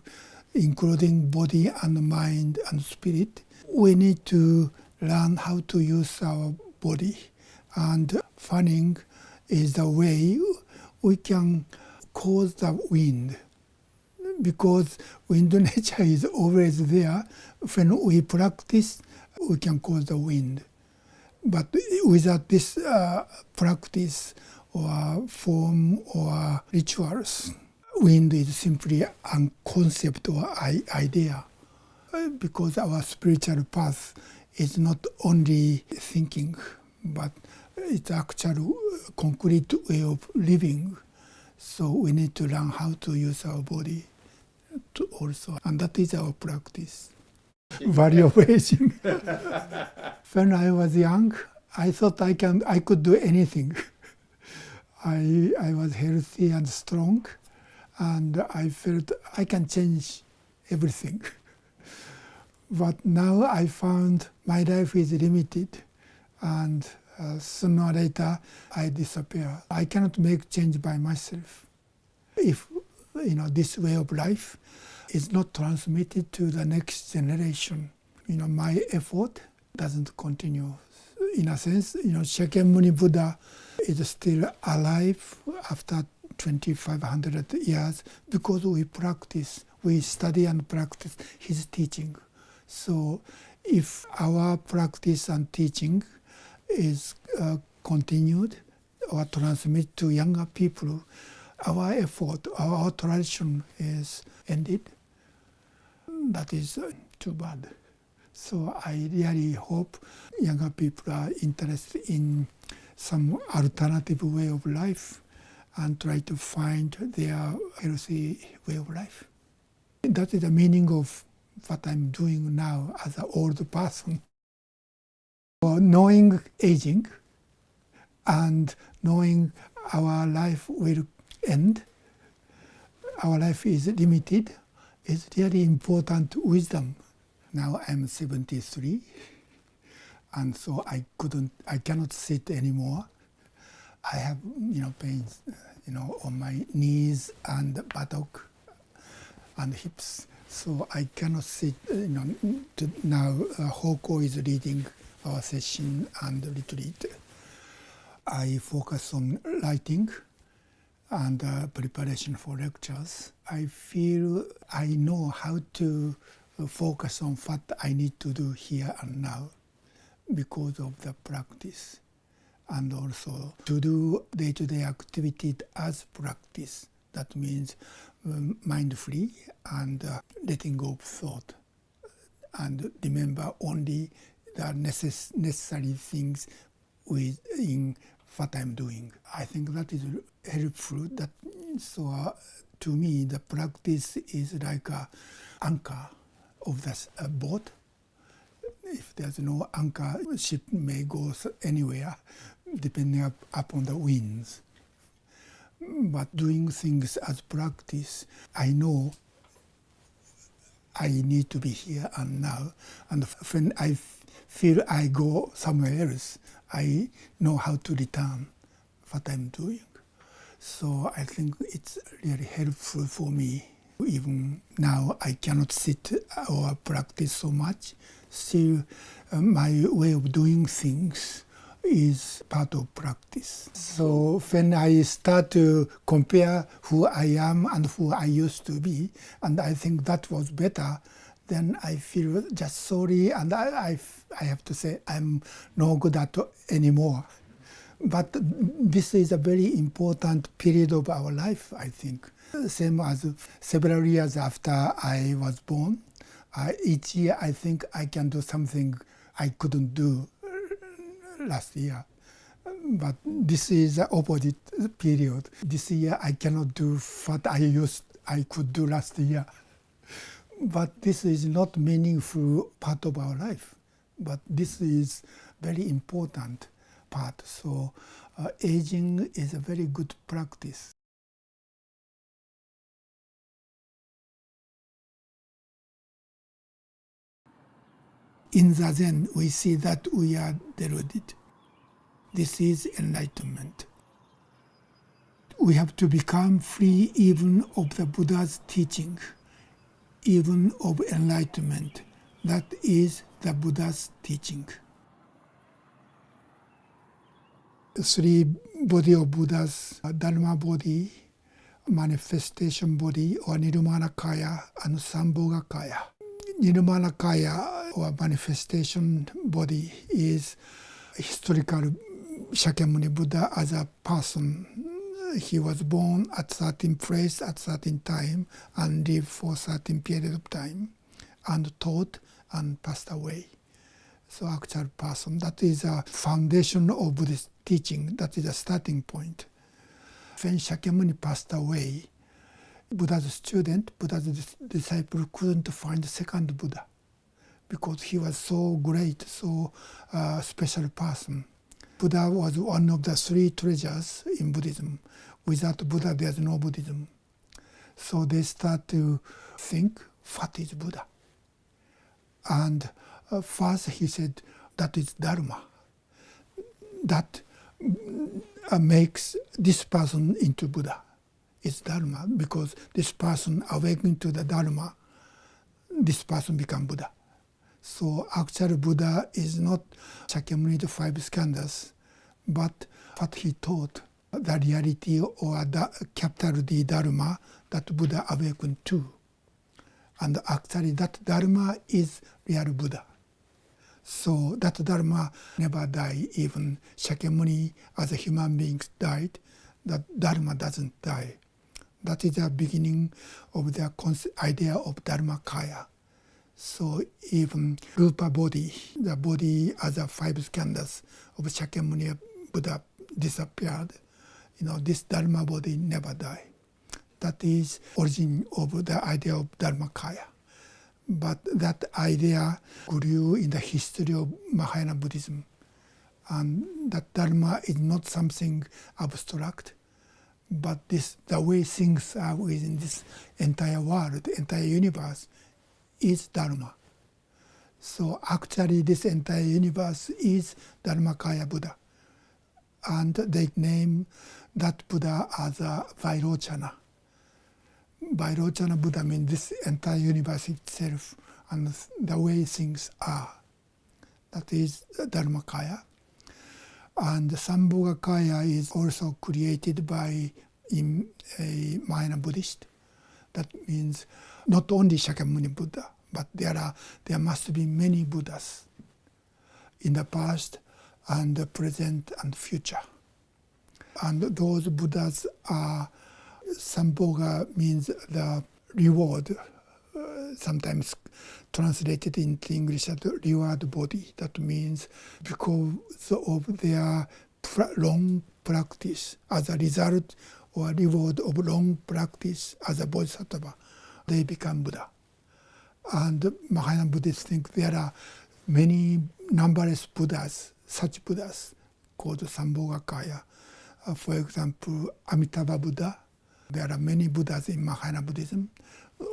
including body and mind and spirit, we need to learn how to use our body. And fanning is the way we can cause the wind. Because wind nature is always there. When we practice, we can cause the wind. But without this practice or form or rituals, wind is simply a concept or idea. Because our spiritual path is not only thinking, but it's actual concrete way of living. So we need to learn how to use our body to also, and that is our practice. Value of aging. When I was young, I thought I could do anything. I was healthy and strong, and I felt I can change everything. But now I found my life is limited, and sooner or later I disappear. I cannot make change by myself. If this way of life is not transmitted to the next generation, my effort doesn't continue. In a sense, Shakyamuni Buddha is still alive after 2,500 years because we study and practice his teaching. So if our practice and teaching is continued or transmitted to younger people, our effort, our tradition is ended. That is too bad. So I really hope younger people are interested in some alternative way of life and try to find their healthy way of life. That is the meaning of what I'm doing now as an old person. Knowing aging and knowing our life will end, our life is limited, is really important wisdom. Now I'm 73, and so I cannot sit anymore. I have pains on my knees and buttock and hips, so I cannot sit. Now Hoko is leading our session and retreat. I focus on writing and preparation for lectures. I feel I know how to focus on what I need to do here and now because of the practice, and also to do day-to-day activities as practice. That means mind-free and letting go of thought, and remember only the necessary things in what I'm doing. I think that is helpful. So to me, the practice is like an anchor of the boat. If there's no anchor, ship may go anywhere, depending upon the winds. But doing things as practice, I know I need to be here and now. And when I feel I go somewhere else, I know how to return what I'm doing. So I think it's really helpful for me. Even now I cannot sit or practice so much. Still, my way of doing things is part of practice. So when I start to compare who I am and who I used to be, and I think that was better, then I feel just sorry, and I have to say I'm no good at anymore. But this is a very important period of our life, I think. Same as several years after I was born, each year I think I can do something I couldn't do last year. But this is the opposite period. This year I cannot do what I could do last year. But this is not meaningful part of our life. But this is very important part. So aging is a very good practice. In zazen, we see that we are deluded. This is enlightenment. We have to become free even of the Buddha's teaching, even of enlightenment. That is the Buddha's teaching. Three body of Buddhas, Dharma body, manifestation body or Nirvana kaya and Sambhoga kaya. Nirvana kaya or manifestation body is historical Shakyamuni Buddha as a person. He was born at certain place at certain time and lived for a certain period of time and taught and passed away. So actual person, that is a foundation of Buddhist teaching, that is a starting point. When Shakyamuni passed away, Buddha's student, Buddha's disciple couldn't find the second Buddha because he was so great, so special person. Buddha was one of the three treasures in Buddhism. Without Buddha, there's no Buddhism. So they start to think, what is Buddha? And first he said, that is Dharma. That makes this person into Buddha. It's Dharma, because this person awakened to the Dharma, this person become Buddha. So actual Buddha is not Shakyamuni's 5 skandhas, but what he taught, the reality or the capital D Dharma that Buddha awakened to. And actually that Dharma is real Buddha. So that Dharma never die. Even Shakyamuni as a human being died, that Dharma doesn't die. That is the beginning of the idea of Dharmakaya. So even Rupa body, the body as a 5 skandhas of Shakyamuni Buddha disappeared. This Dharma body never die. That is origin of the idea of Dharmakaya. But that idea grew in the history of Mahayana Buddhism. And that Dharma is not something abstract, but the way things are within this entire world, the entire universe, is Dharma. So actually this entire universe is Dharmakaya Buddha. And they name that Buddha as a Vairochana. Vairochana Buddha means this entire universe itself and the way things are. That is Dharmakaya. And Sambhogakaya is also created by a Mahayana Buddhist. That means not only Shakyamuni Buddha, but there must be many Buddhas in the past and the present and future. And those Buddhas are, Sambhoga means the reward, sometimes translated into English as reward body. That means because of their long practice, as a result or reward of long practice as a bodhisattva, they become Buddha. And Mahayana Buddhists think there are many numberless Buddhas, such Buddhas called Sambhogakaya, For example, Amitabha Buddha. There are many Buddhas in Mahayana Buddhism.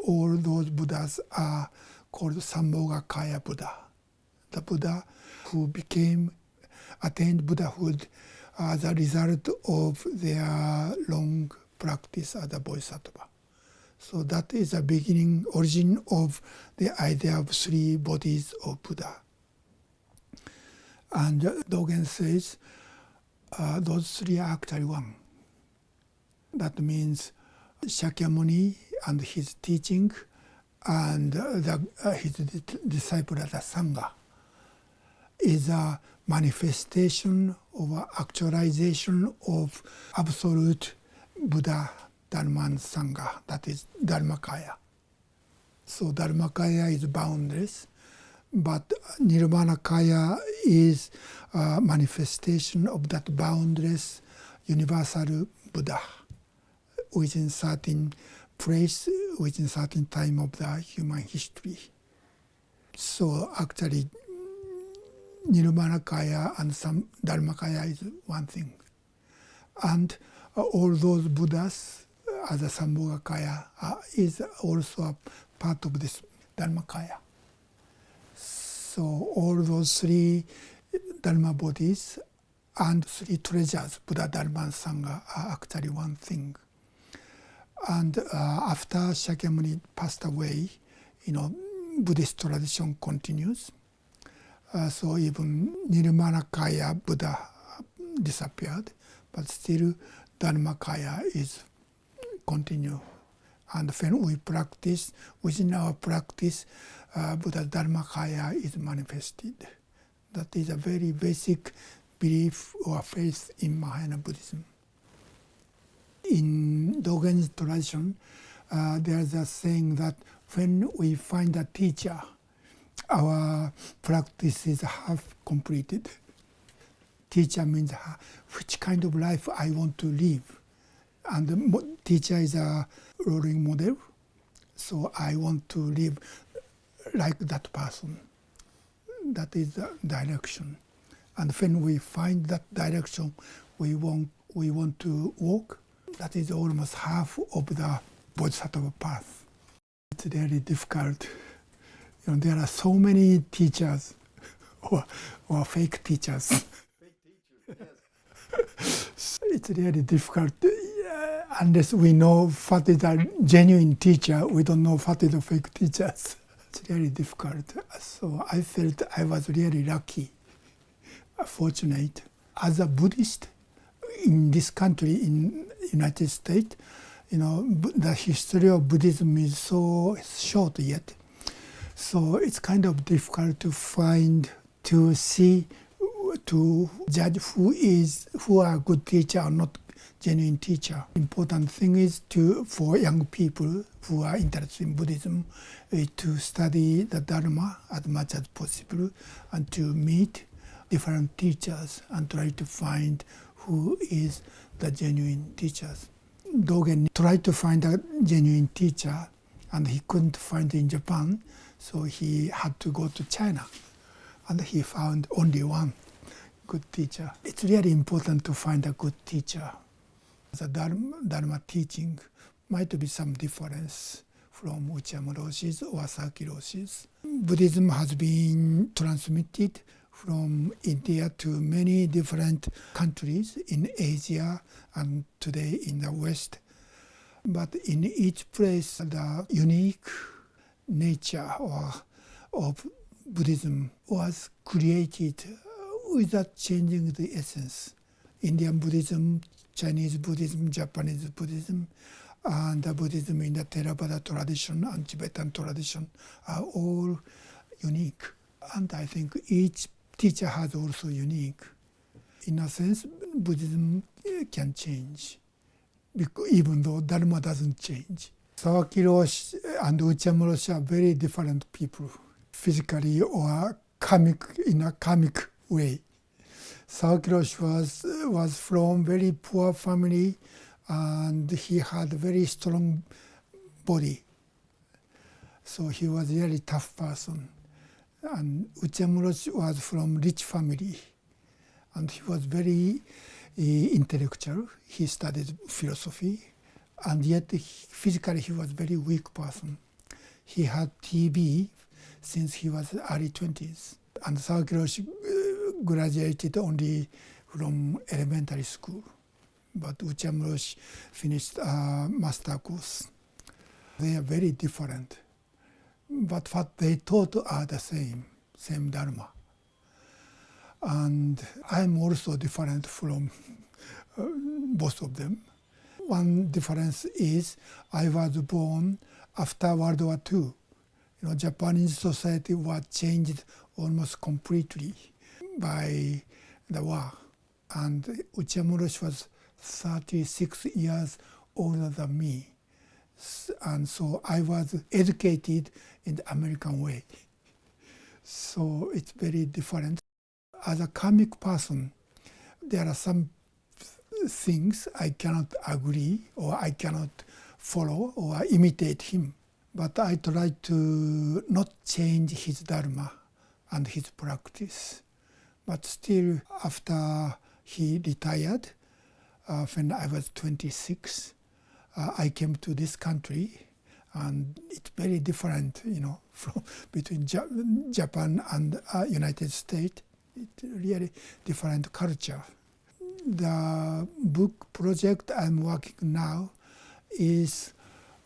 All those Buddhas are called Sambhogakaya Buddha. The Buddha who attained Buddhahood as a result of their long practice as a bodhisattva. So that is the origin of the idea of three bodies of Buddha. And Dogen says those three are actually one. That means Shakyamuni and his teaching and his disciple as a Sangha is a manifestation or actualization of absolute Buddha, Dharma and Sangha, that is Dharmakaya. So Dharmakaya is boundless, but Nirvanakaya is a manifestation of that boundless universal Buddha within certain place, within certain time of the human history. So actually, Nirvanakaya and some Dharmakaya is one thing. And all those Buddhas as a Sambhogakaya is also a part of this Dharmakaya. So all those three Dharma bodies and three treasures, Buddha, Dharma and Sangha, are actually one thing. And after Shakyamuni passed away, Buddhist tradition continues. So even Nirmanakaya Buddha disappeared, but still Dharmakaya is continue. And when we practice, within our practice, Buddha Dharmakaya is manifested. That is a very basic belief or faith in Mahayana Buddhism. In Dogen's tradition, there's a saying that when we find a teacher, our practice is half completed. Teacher means which kind of life I want to live. And the teacher is a rolling model, so I want to live like that person. That is the direction. And when we find that direction we want to walk, that is almost half of the Bodhisattva path. It's really difficult. There are so many teachers or fake teachers. Fake teachers, yes. It's really difficult. Unless we know what is a genuine teacher, we don't know what is a fake teachers. It's really difficult. So I felt I was really lucky, fortunate. As a Buddhist in this country, in United States, the history of Buddhism is so short yet. So it's kind of difficult to see, to judge who are good teacher or not genuine teacher. Important thing is for young people who are interested in Buddhism to study the Dharma as much as possible and to meet different teachers and try to find who is the genuine teachers. Dogen tried to find a genuine teacher and he couldn't find it in Japan, so he had to go to China and he found only one good teacher. It's really important to find a good teacher. The Dharma teaching might be some difference from Uchiyama Roshi's or Saki Roshi's. Buddhism has been transmitted from India to many different countries in Asia and today in the West. But in each place, the unique nature of Buddhism was created without changing the essence. Indian Buddhism, Chinese Buddhism, Japanese Buddhism, and the Buddhism in the Theravada tradition and Tibetan tradition are all unique. And I think each teacher has also unique. In a sense, Buddhism can change, even though Dharma doesn't change. Saki Roshi and Uchiyama Roshi are very different people, physically or in a karmic way. Saki Roshi was from very poor family and he had a very strong body. So he was a really tough person. And Uchiyama Roshi was from rich family and he was very intellectual. He studied philosophy, and yet physically he was a very weak person. He had TB since he was early 20s. And Shohaku Roshi graduated only from elementary school. But Uchiyama Roshi finished a master course. They are very different. But what they taught are the same Dharma. And I'm also different from both of them. One difference is I was born after World War II. Japanese society was changed almost completely by the war. And Uchiyama Roshi was 36 years older than me. And so I was educated in the American way. So it's very different. As a karmic person, there are some things I cannot agree or I cannot follow or imitate him. But I try to not change his dharma and his practice. But still, after he retired, when I was 26, I came to this country, and it's very different, from between Japan and United States. It's really different culture. The book project I'm working now is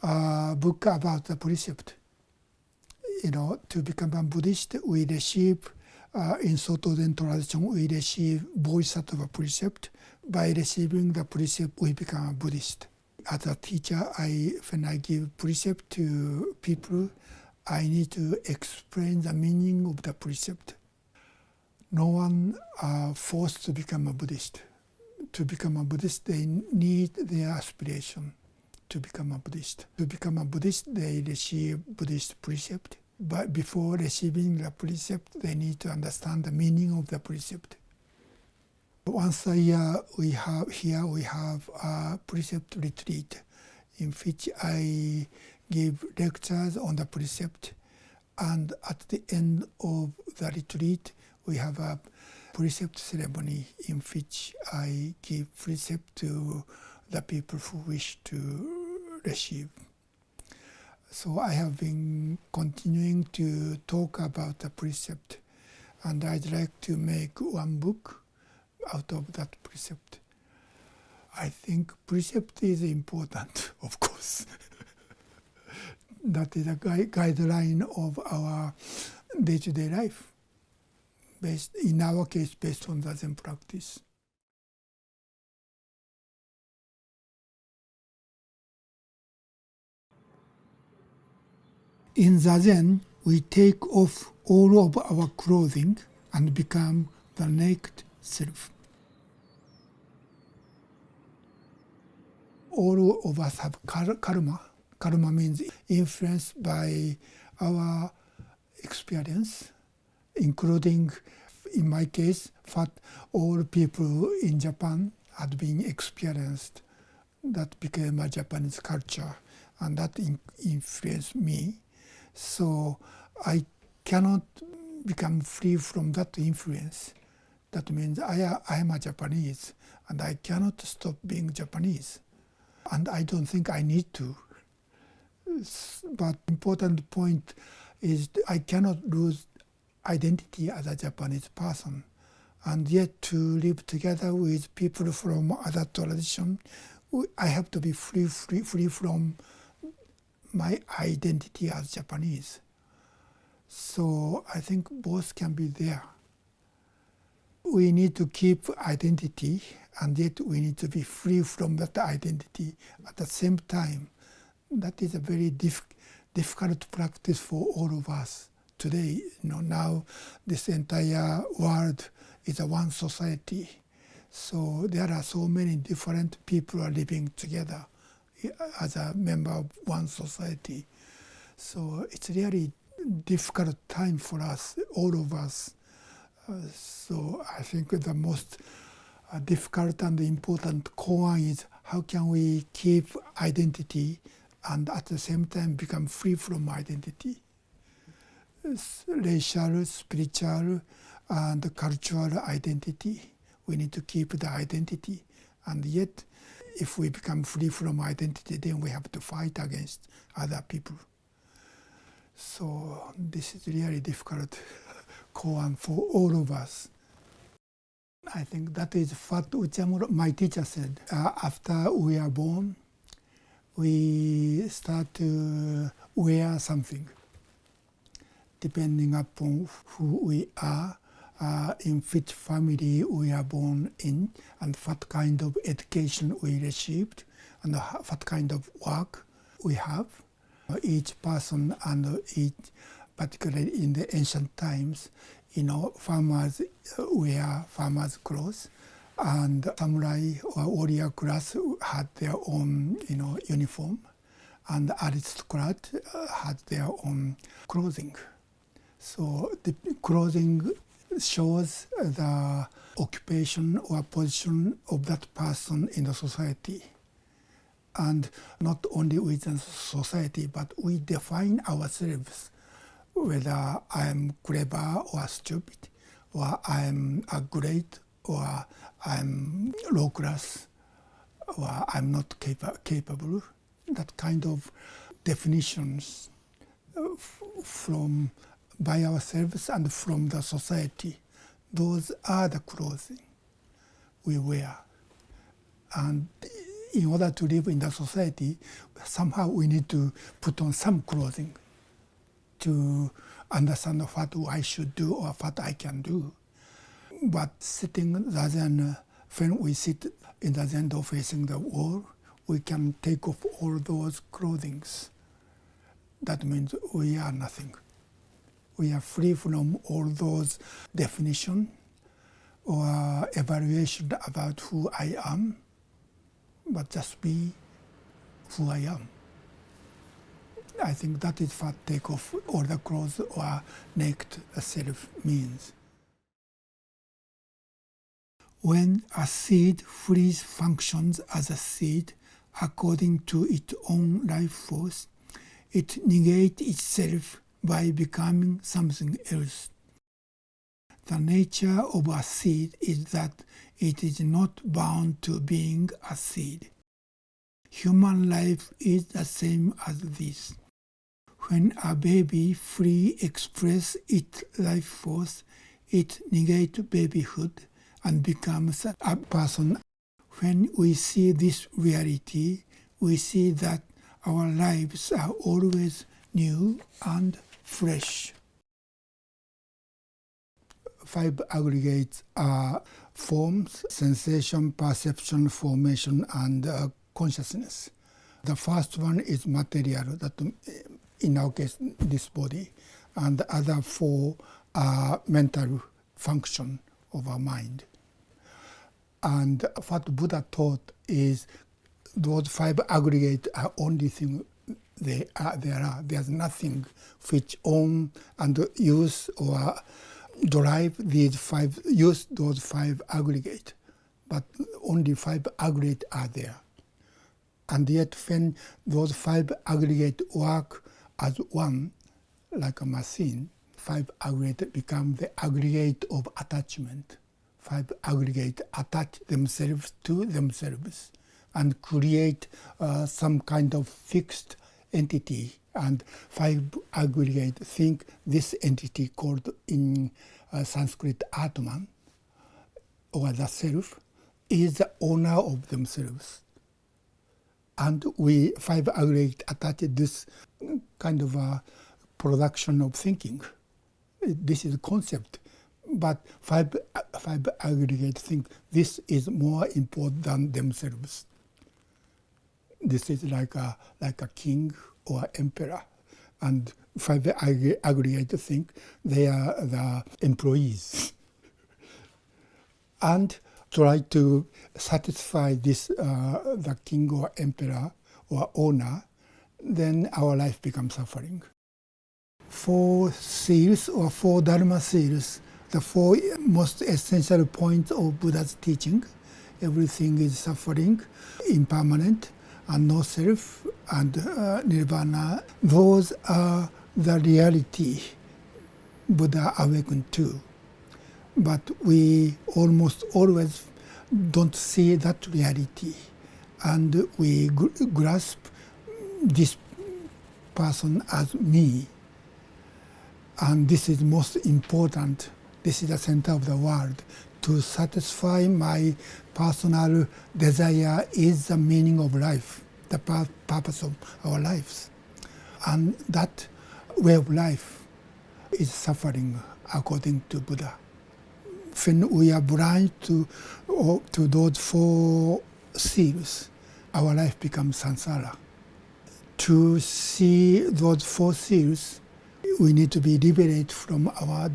a book about the precept. To become a Buddhist, we receive, in Soto Zen tradition, we receive Bodhisattva precept. By receiving the precept, we become a Buddhist. As a teacher, when I give precept to people, I need to explain the meaning of the precept. No one forced to become a Buddhist. To become a Buddhist, they need their aspiration to become a Buddhist. To become a Buddhist, they receive Buddhist precept. But before receiving the precept, they need to understand the meaning of the precept. Once a year, we have a precept retreat in which I give lectures on the precept. And at the end of the retreat, we have a precept ceremony in which I give precept to the people who wish to receive. So I have been continuing to talk about the precept, and I'd like to make one book out of that precept. I think precept is important, of course. That is a guideline of our day-to-day life, in our case, based on the Zen practice. In zazen, we take off all of our clothing and become the naked self. All of us have karma. Karma means influenced by our experience, including, in my case, what all people in Japan had been experienced. That became a Japanese culture, and that influenced me. So I cannot become free from that influence. That means I am a Japanese, and I cannot stop being Japanese. And I don't think I need to. But important point is I cannot lose identity as a Japanese person. And yet to live together with people from other tradition, I have to be free from my identity as Japanese. So I think both can be there. We need to keep identity, and yet we need to be free from that identity at the same time. That is a very difficult practice for all of us today. Now this entire world is a one society. So there are so many different people are living together as a member of one society. So it's really difficult time for us, all of us. So I think the most difficult and important core is how can we keep identity and at the same time become free from identity. Racial, spiritual, and cultural identity. We need to keep the identity. And yet, if we become free from identity, then we have to fight against other people. So this is really difficult koan for all of us. I think that is what Uchiyama, my teacher, said. After we are born, we start to wear something, depending upon who we are, in which family we are born in, and what kind of education we received, and what kind of work we have. Each person and each, particularly in the ancient times, farmers wear farmers' clothes, and samurai or warrior class had their own, uniform, and aristocrat had their own clothing. So the clothing shows the occupation or position of that person in the society. And not only within society, but we define ourselves, whether I am clever or stupid, or I am great, or I am low class, or I'm not capable. That kind of definitions from by ourselves and from the society, those are the clothing we wear. And in order to live in the society, somehow we need to put on some clothing to understand what I should do or what I can do. But sitting zazen, when we sit in the zendo facing the wall, we can take off all those clothings. That means we are nothing. We are free from all those definitions or evaluation about who I am, but just be who I am. I think that is what take off all the clothes or naked self means. When a seed fully functions as a seed according to its own life force, it negates itself by becoming something else. The nature of a seed is that it is not bound to being a seed. Human life is the same as this. When a baby fully expresses its life force, it negates babyhood and becomes a person. When we see this reality, we see that our lives are always new and fresh. 5 aggregates are forms, sensation, perception, formation, and consciousness. The first one is material, that in our case, this body, and the other 4 are mental function of our mind. And what Buddha taught is those 5 aggregates are only thing there are. There's nothing which own and use or derive those 5 aggregates, but only 5 aggregates are there. And yet when those 5 aggregates work as one, like a machine, 5 aggregates become the aggregate of attachment. 5 aggregates attach themselves to themselves and create some kind of fixed entity. And 5 aggregates think this entity called in Sanskrit Atman, or the self, is the owner of themselves. And we 5 aggregates attach this kind of a production of thinking. This is a concept. But 5 aggregates think this is more important than themselves. This is like a king or emperor, and 5 aggregates think they are the employees, and try to satisfy this the king or emperor or owner. Then our life becomes suffering. 4 seals or 4 dharma seals, the 4 most essential points of Buddha's teaching. Everything is suffering, impermanent, and no self, and nirvana. Those are the reality Buddha awakened to. but we almost always don't see that reality, and we grasp this person as me, and this is most important. This is the center of the world. To satisfy my personal desire is the meaning of life, the purpose of our lives. And that way of life is suffering, according to Buddha. When we are blind to those four seals, our life becomes samsara. To see those four seals, we need to be liberated from our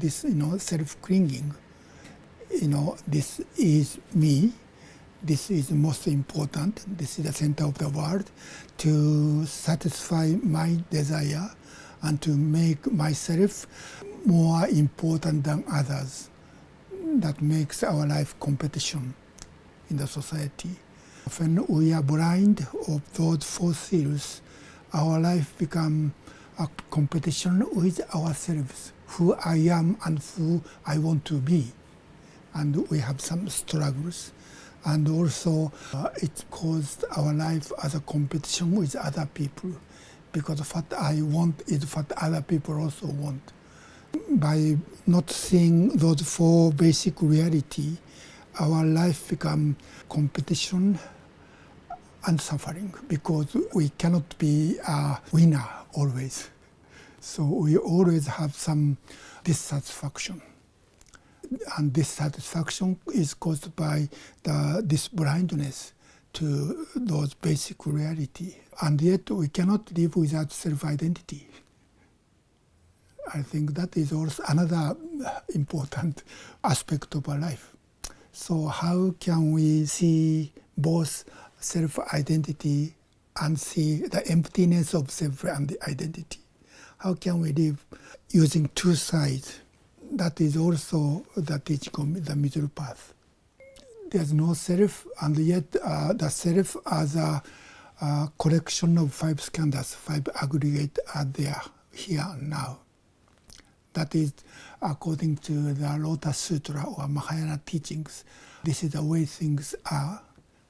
self-clinging. This is me. This is most important. This is the center of the world. To satisfy my desire and to make myself more important than others. That makes our life competition in the society. When we are blind of those four seals, our life becomes a competition with ourselves, who I am and who I want to be. And we have some struggles. And also it caused our life as a competition with other people, because what I want is what other people also want. By not seeing those four basic reality, our life becomes competition and suffering, because we cannot be a winner always. So we always have some dissatisfaction. And dissatisfaction is caused by this blindness to those basic reality. And yet we cannot live without self-identity. I think that is also another important aspect of our life. So how can we see both self-identity and see the emptiness of self-identity? How can we live using two sides? That is also the teaching of the middle path. There's no self, and yet the self as a collection of five skandhas, five aggregate are there, here and now. That is according to the Lotus Sutra or Mahayana teachings. This is the way things are.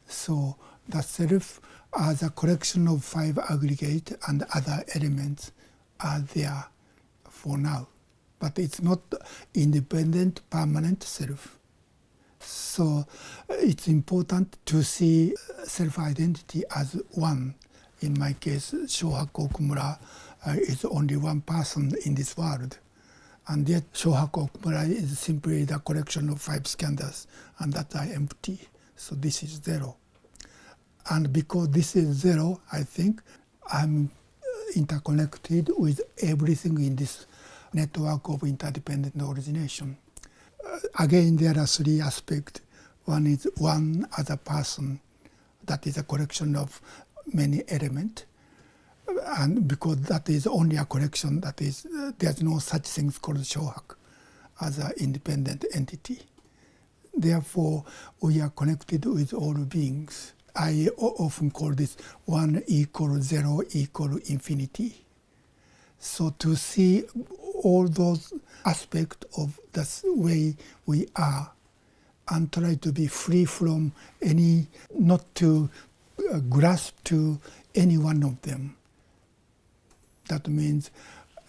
So the self as a collection of five aggregate and other elements are there for now. But it's not independent, permanent self. So it's important to see self-identity as one. In my case, Shohaku Okumura is only one person in this world. And yet Shohaku Okumura is simply the collection of five skandhas, and that are empty. So this is zero. And because this is zero, I think I'm interconnected with everything in this network of interdependent origination. Again, there are three aspects. One is one as a person, that is a collection of many elements. And because that is only a collection, that is, there's no such thing called Shohaku as an independent entity. Therefore, we are connected with all beings. I often call this one equal zero equal infinity. So to see all those aspects of the way we are and try to be free from any, not to grasp to any one of them. That means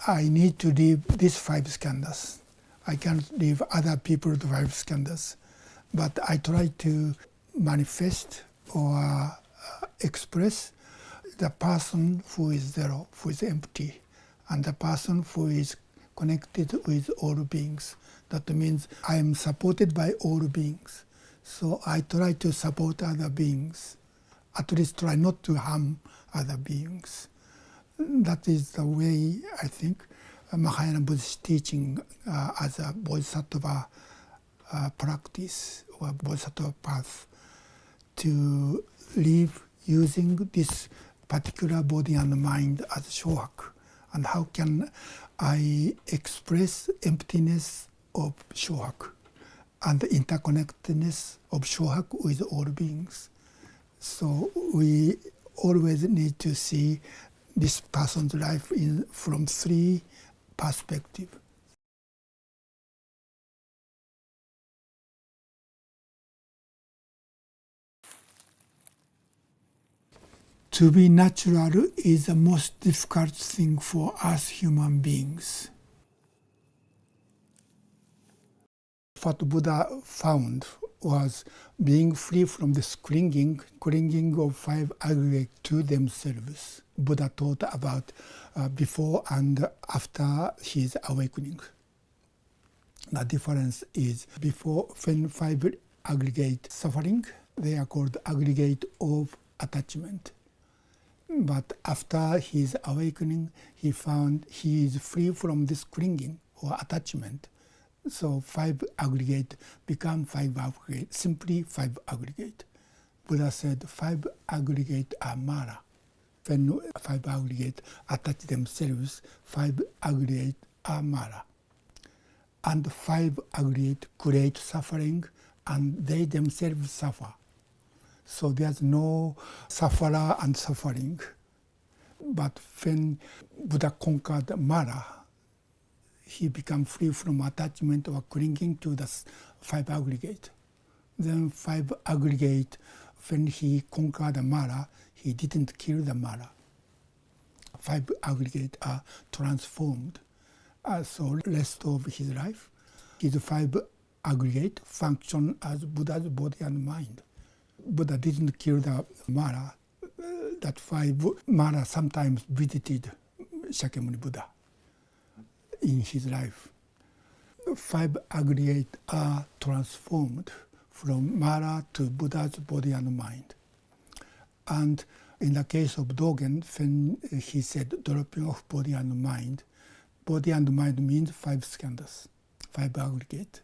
I need to leave these five skandhas. I can't leave other people's five skandhas. But I try to manifest or express the person who is zero, who is empty, and the person who is connected with all beings. That means I am supported by all beings. So I try to support other beings, at least try not to harm other beings. That is the way, I think, Mahayana Buddhist teaching as a bodhisattva practice or bodhisattva path, to live using this particular body and mind as Shohaku. And how can I express emptiness of Shohaku and the interconnectedness of Shohaku with all beings? So we always need to see this person's life from three perspectives. To be natural is the most difficult thing for us human beings. What Buddha found was being free from this clinging of five aggregates to themselves. Buddha taught about before and after his awakening. The difference is before, when five aggregate suffering, they are called aggregate of attachment. But after his awakening, he found he is free from this clinging or attachment. So five aggregate become five aggregate, simply five aggregate. Buddha said five aggregate are mara. When five aggregate attach themselves, five aggregate are mara. And five aggregate create suffering and they themselves suffer. So there's no sufferer and suffering. But when Buddha conquered mara, he became free from attachment or clinging to the five aggregate. Then five aggregate, when he conquered the mara, he didn't kill the mara. Five aggregate are transformed. So rest of his life, his five aggregate function as Buddha's body and mind. Buddha didn't kill the mara. That five mara sometimes visited Shakyamuni Buddha in his life. Five aggregates are transformed from mara to Buddha's body and mind. And in the case of Dogen, when he said dropping off body and mind means five skandhas, five aggregates.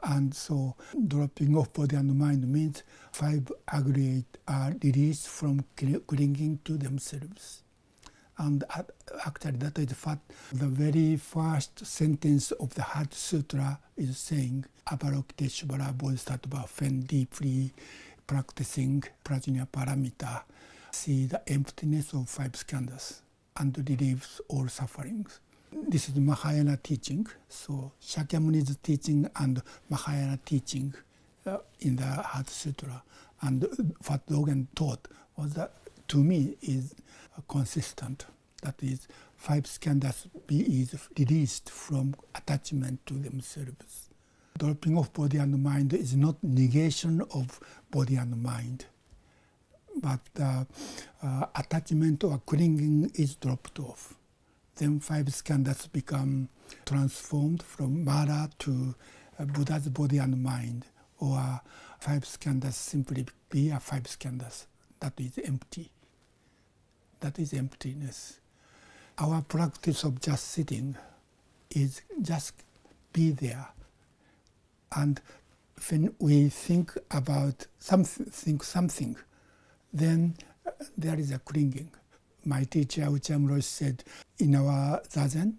And so dropping off body and mind means five aggregates are released from clinging to themselves. And actually that is what the very first sentence of the Heart Sutra is saying. Avalokiteshvara Bodhisattva, when deeply practicing prajna paramita, see the emptiness of five skandhas and relieves all sufferings. This is Mahayana teaching. So Shakyamuni's teaching and Mahayana teaching in the Heart Sutra. And what Dogen taught was that, to me, is consistent. That is, five skandhas is released from attachment to themselves. Dropping off body and mind is not negation of body and mind, but attachment or clinging is dropped off. Then five skandhas become transformed from mara to Buddha's body and mind, or five skandhas simply be a five skandhas. That is empty. That is emptiness. Our practice of just sitting is just be there. And when we think about something, then there is a clinging. My teacher Uchiyama Roshi said, in our zazen,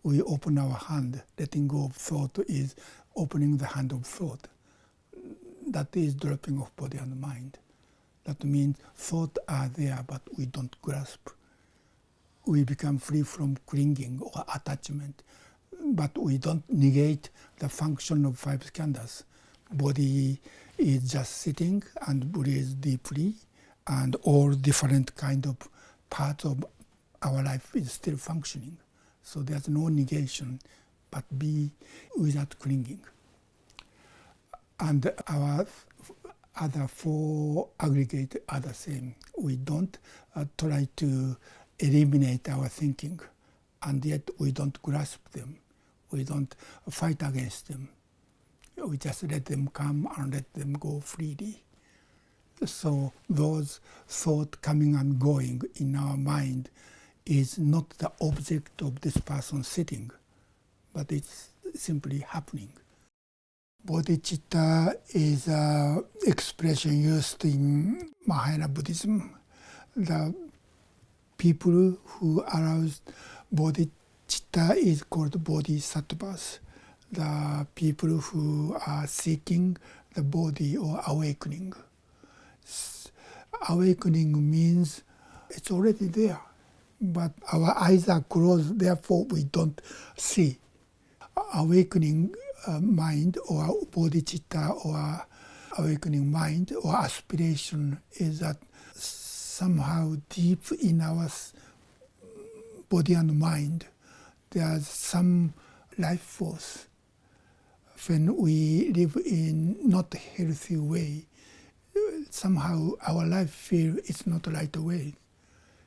we open our hand. Letting go of thought is opening the hand of thought. That is dropping off body and mind. That means thoughts are there, but we don't grasp. We become free from clinging or attachment, but we don't negate the function of five skandhas. Body is just sitting and breathes deeply, and all different kind of parts of our life is still functioning. So there's no negation, but be without clinging. And our other four aggregates are the same. We don't try to eliminate our thinking, and yet we don't grasp them. We don't fight against them. We just let them come and let them go freely. So those thoughts coming and going in our mind is not the object of this person sitting, but it's simply happening. Bodhicitta is an expression used in Mahayana Buddhism. The people who arouse bodhicitta is called bodhisattvas. The people who are seeking the body or awakening. Awakening means it's already there, but our eyes are closed, therefore we don't see. Awakening mind or bodhicitta or awakening mind or aspiration is that somehow deep in our body and mind, there's some life force. When we live in not healthy way, somehow our life feel it's not the right way.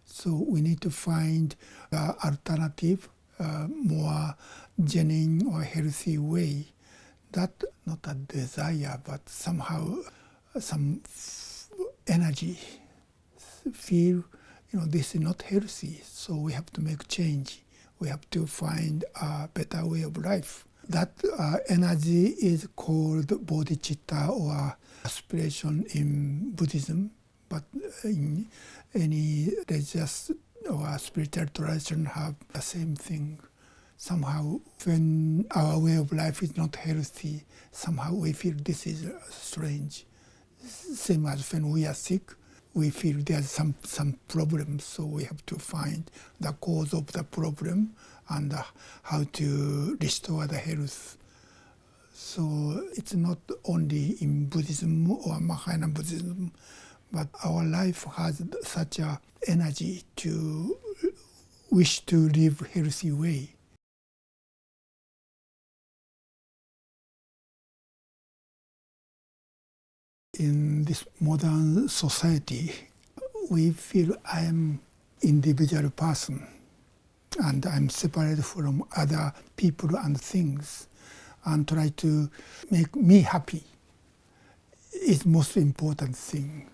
So we need to find alternative, more genuine or healthy way. That not a desire, but somehow some energy. Feel, this is not healthy, so we have to make change. We have to find a better way of life. That energy is called bodhicitta or aspiration in Buddhism, but in any religious or spiritual tradition have the same thing. Somehow, when our way of life is not healthy, somehow we feel this is strange. Same as when we are sick, we feel there's some problem, so we have to find the cause of the problem and how to restore the health. So it's not only in Buddhism or Mahayana Buddhism, but our life has such a energy to wish to live healthy way. In this modern society, we feel I am individual person and I'm separated from other people and things, and try to make me happy is most important thing.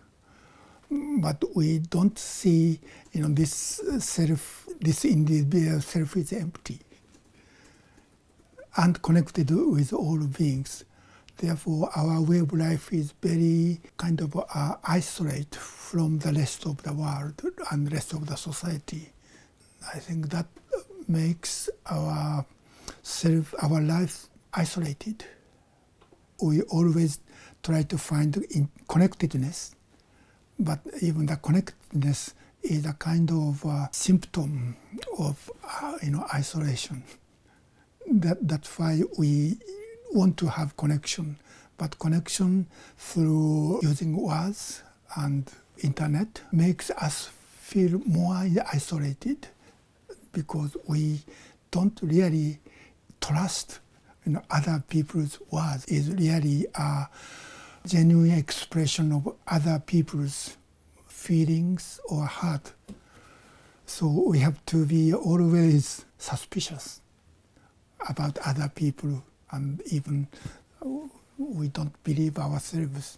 But we don't see, this self, this individual self is empty and connected with all beings. Therefore, our way of life is very kind of isolate from the rest of the world and rest of the society. I think that makes our life isolated. We always try to find connectedness, but even the connectedness is a kind of symptom of isolation. That's why we want to have connection, but connection through using words and internet makes us feel more isolated because we don't really trust other people's words. Is really a genuine expression of other people's feelings or heart. So we have to be always suspicious about other people, and even we don't believe ourselves.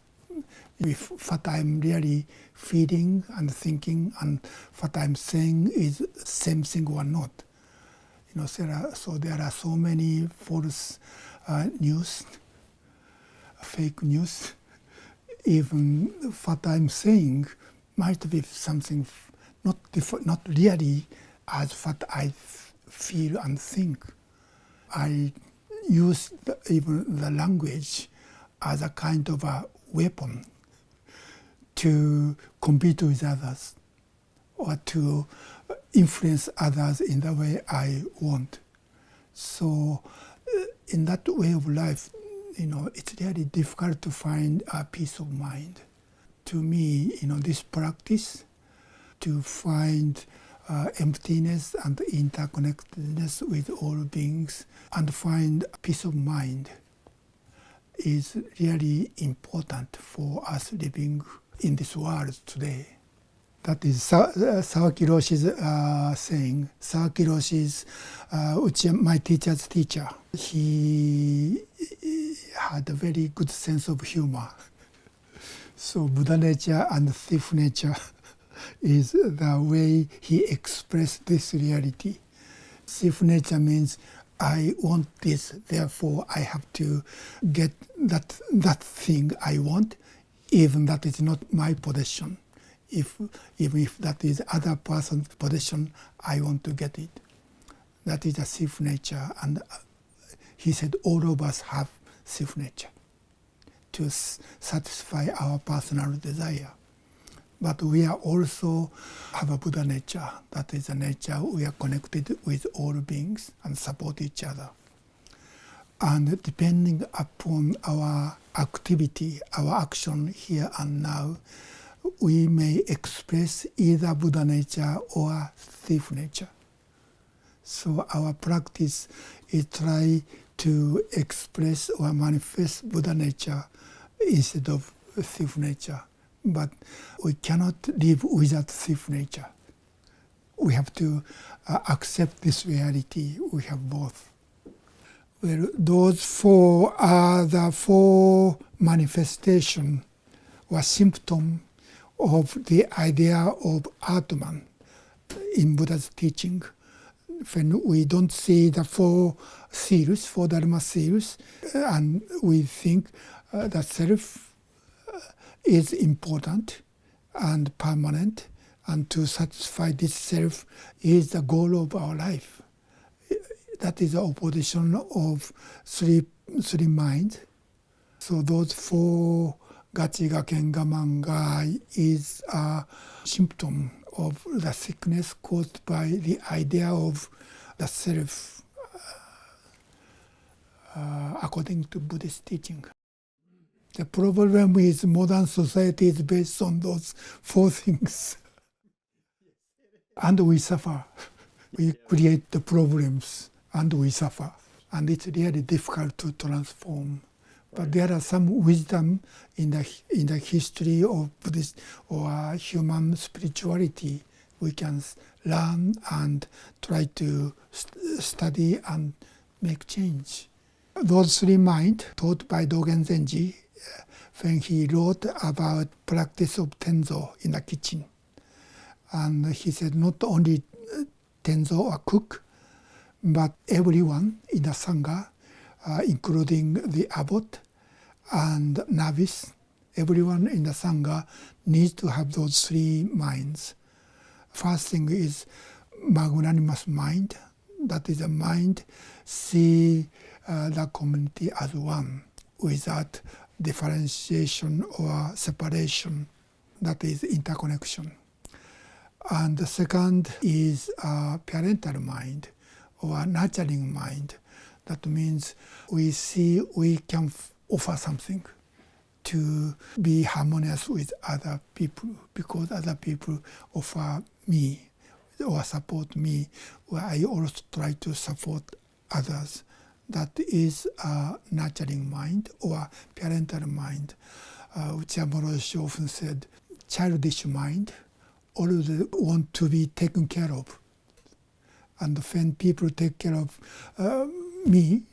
If what I'm really feeling and thinking and what I'm saying is same thing or not. There are so many false news, fake news. Even what I'm saying might be something not really as what I feel and think. I use even the language as a kind of a weapon to compete with others or to influence others in the way I want. So in that way of life, it's really difficult to find a peace of mind. To me, this practice to find emptiness and interconnectedness with all beings and find peace of mind is really important for us living in this world today. That is Sawaki Roshi's saying. Sawaki Roshi is my teacher's teacher. He had a very good sense of humor. So Buddha nature and thief nature is the way he expressed this reality. Thief nature means I want this, therefore I have to get that thing I want, even that is not my possession. Even if that is other person's possession, I want to get it. That is a thief nature, and he said all of us have thief nature to satisfy our personal desire. But we are also have a Buddha nature. That is a nature we are connected with all beings and support each other. And depending upon our activity, our action here and now, we may express either Buddha nature or thief nature. So our practice is try to express or manifest Buddha nature instead of thief nature. But we cannot live without thief nature. We have to accept this reality. We have both. Well, those four are the four manifestations or symptoms of the idea of Atman in Buddha's teaching. When we don't see the four seals, four Dharma seals, and we think the self is important and permanent, and to satisfy this self is the goal of our life. That is the opposition of three minds. So those four gachi, gaken, gaman, gai is a symptom of the sickness caused by the idea of the self, according to Buddhist teaching. The problem is modern society is based on those four things. And we suffer. We create the problems and we suffer. And it's really difficult to transform. But there are some wisdom in the history of Buddhist or human spirituality we can learn and try to study and make change. Those three minds taught by Dogen Zenji when he wrote about practice of Tenzo in the kitchen. And he said not only Tenzo or cook, but everyone in the Sangha, including the abbot and novice, everyone in the Sangha needs to have those three minds. First thing is magnanimous mind. That is a mind see the community as one without differentiation or separation. That is interconnection. And the second is a parental mind or nurturing mind. That means we see we can offer something to be harmonious with other people because other people offer me or support me, where I also try to support others. That is a nurturing mind or parental mind. Uchiyama Roshi often said, childish mind always want to be taken care of. And when people take care of me,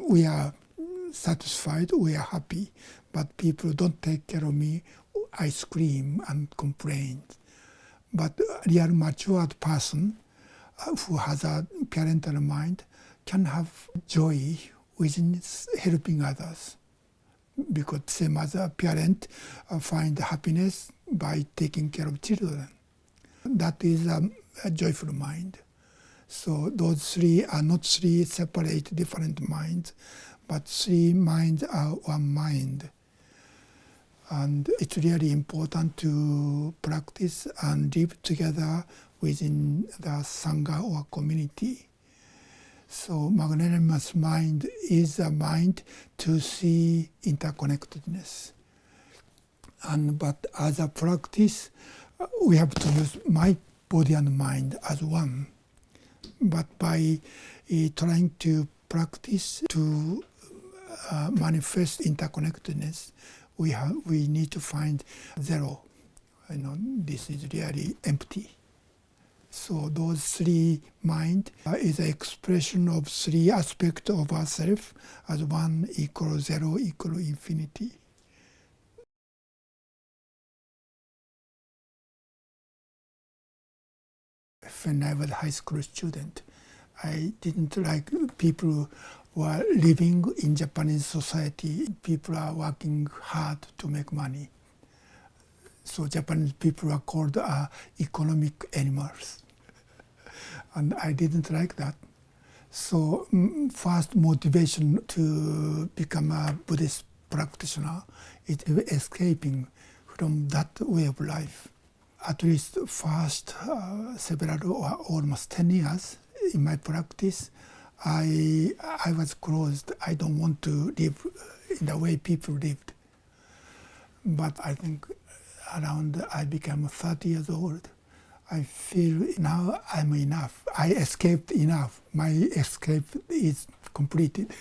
we are satisfied, we are happy. But people don't take care of me, I scream and complain. But a real matured person who has a parental mind can have joy within helping others. Because same as a parent find happiness by taking care of children. That is a joyful mind. So those three are not three separate different minds, but three minds are one mind. And it's really important to practice and live together within the Sangha or community. So magnanimous mind is a mind to see interconnectedness. But as a practice, we have to use my body and mind as one. But by trying to practice to manifest interconnectedness, we need to find zero. This is really empty. So those three mind is an expression of three aspects of ourselves as one equal zero equal infinity. When I was a high school student, I didn't like people who are living in Japanese society. People are working hard to make money. So Japanese people are called economic animals. And I didn't like that. So first motivation to become a Buddhist practitioner is escaping from that way of life. At least first several or almost 10 years in my practice, I was closed. I don't want to live in the way people lived. But I think around I became 30 years old. I feel now I'm enough. I escaped enough. My escape is completed.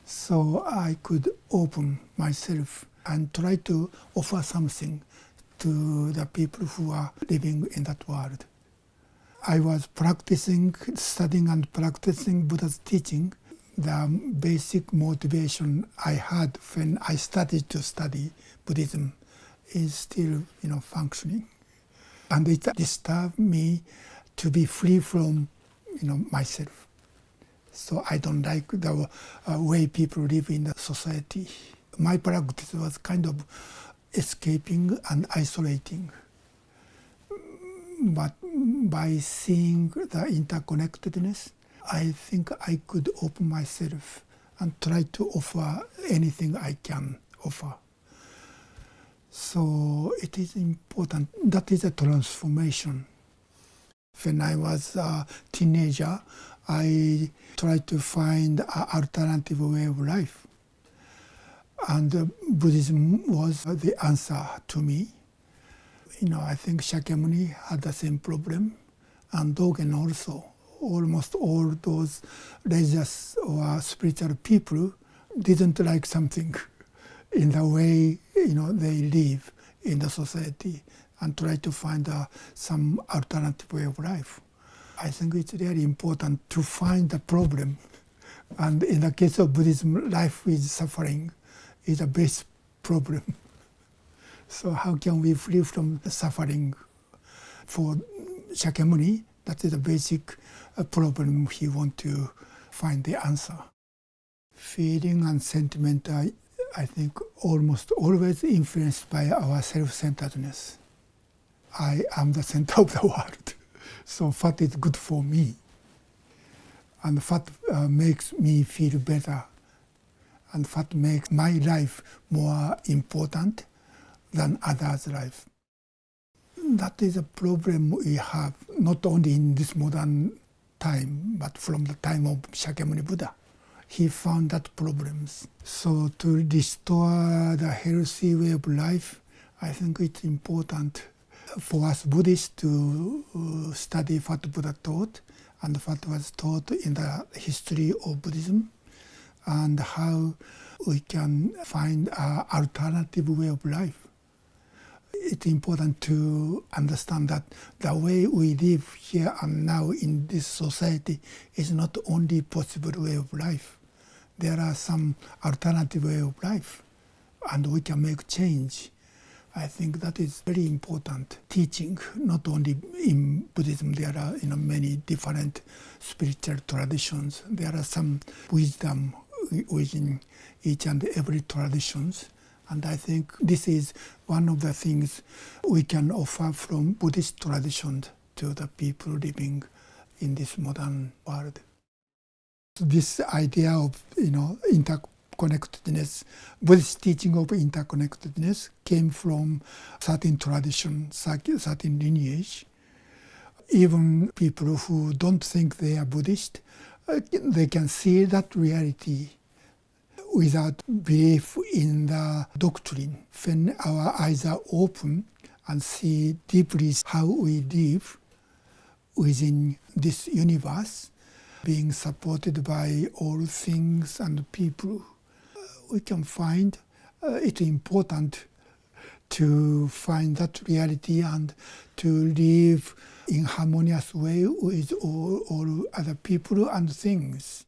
So I could open myself and try to offer something to the people who are living in that world. I was studying and practicing Buddha's teaching. The basic motivation I had when I started to study Buddhism is still, functioning. And it disturbed me to be free from, myself. So I don't like the way people live in the society. My practice was kind of escaping and isolating. But by seeing the interconnectedness, I think I could open myself and try to offer anything I can offer. So it is important. That is a transformation. When I was a teenager, I tried to find an alternative way of life. And Buddhism was the answer to me. I think Shakyamuni had the same problem, and Dogen also. Almost all those religious or spiritual people didn't like something in the way they live in the society and try to find some alternative way of life. I think it's really important to find the problem. And in the case of Buddhism, life with suffering is a base problem. So how can we free from the suffering? For Shakyamuni, that is a basic problem he wants to find the answer. Feeling and sentiment are, I think, almost always influenced by our self-centeredness. I am the center of the world, so fat is good for me. And fat makes me feel better. And fat makes my life more important than others' life. That is a problem we have, not only in this modern time, but from the time of Shakyamuni Buddha. He found that problems. So to restore the healthy way of life, I think it's important for us Buddhists to study what Buddha taught and what was taught in the history of Buddhism, and how we can find an alternative way of life. It's important to understand that the way we live here and now in this society is not only possible way of life. There are some alternative way of life, and we can make change. I think that is very important teaching. Not only in Buddhism, there are many different spiritual traditions. There are some wisdom within each and every traditions. And I think this is one of the things we can offer from Buddhist traditions to the people living in this modern world. This idea of interconnectedness, Buddhist teaching of interconnectedness came from certain tradition, certain lineage. Even people who don't think they are Buddhist, they can see that reality without belief in the doctrine. When our eyes are open and see deeply how we live within this universe, being supported by all things and people, we can find it important to find that reality and to live in harmonious way with all other people and things.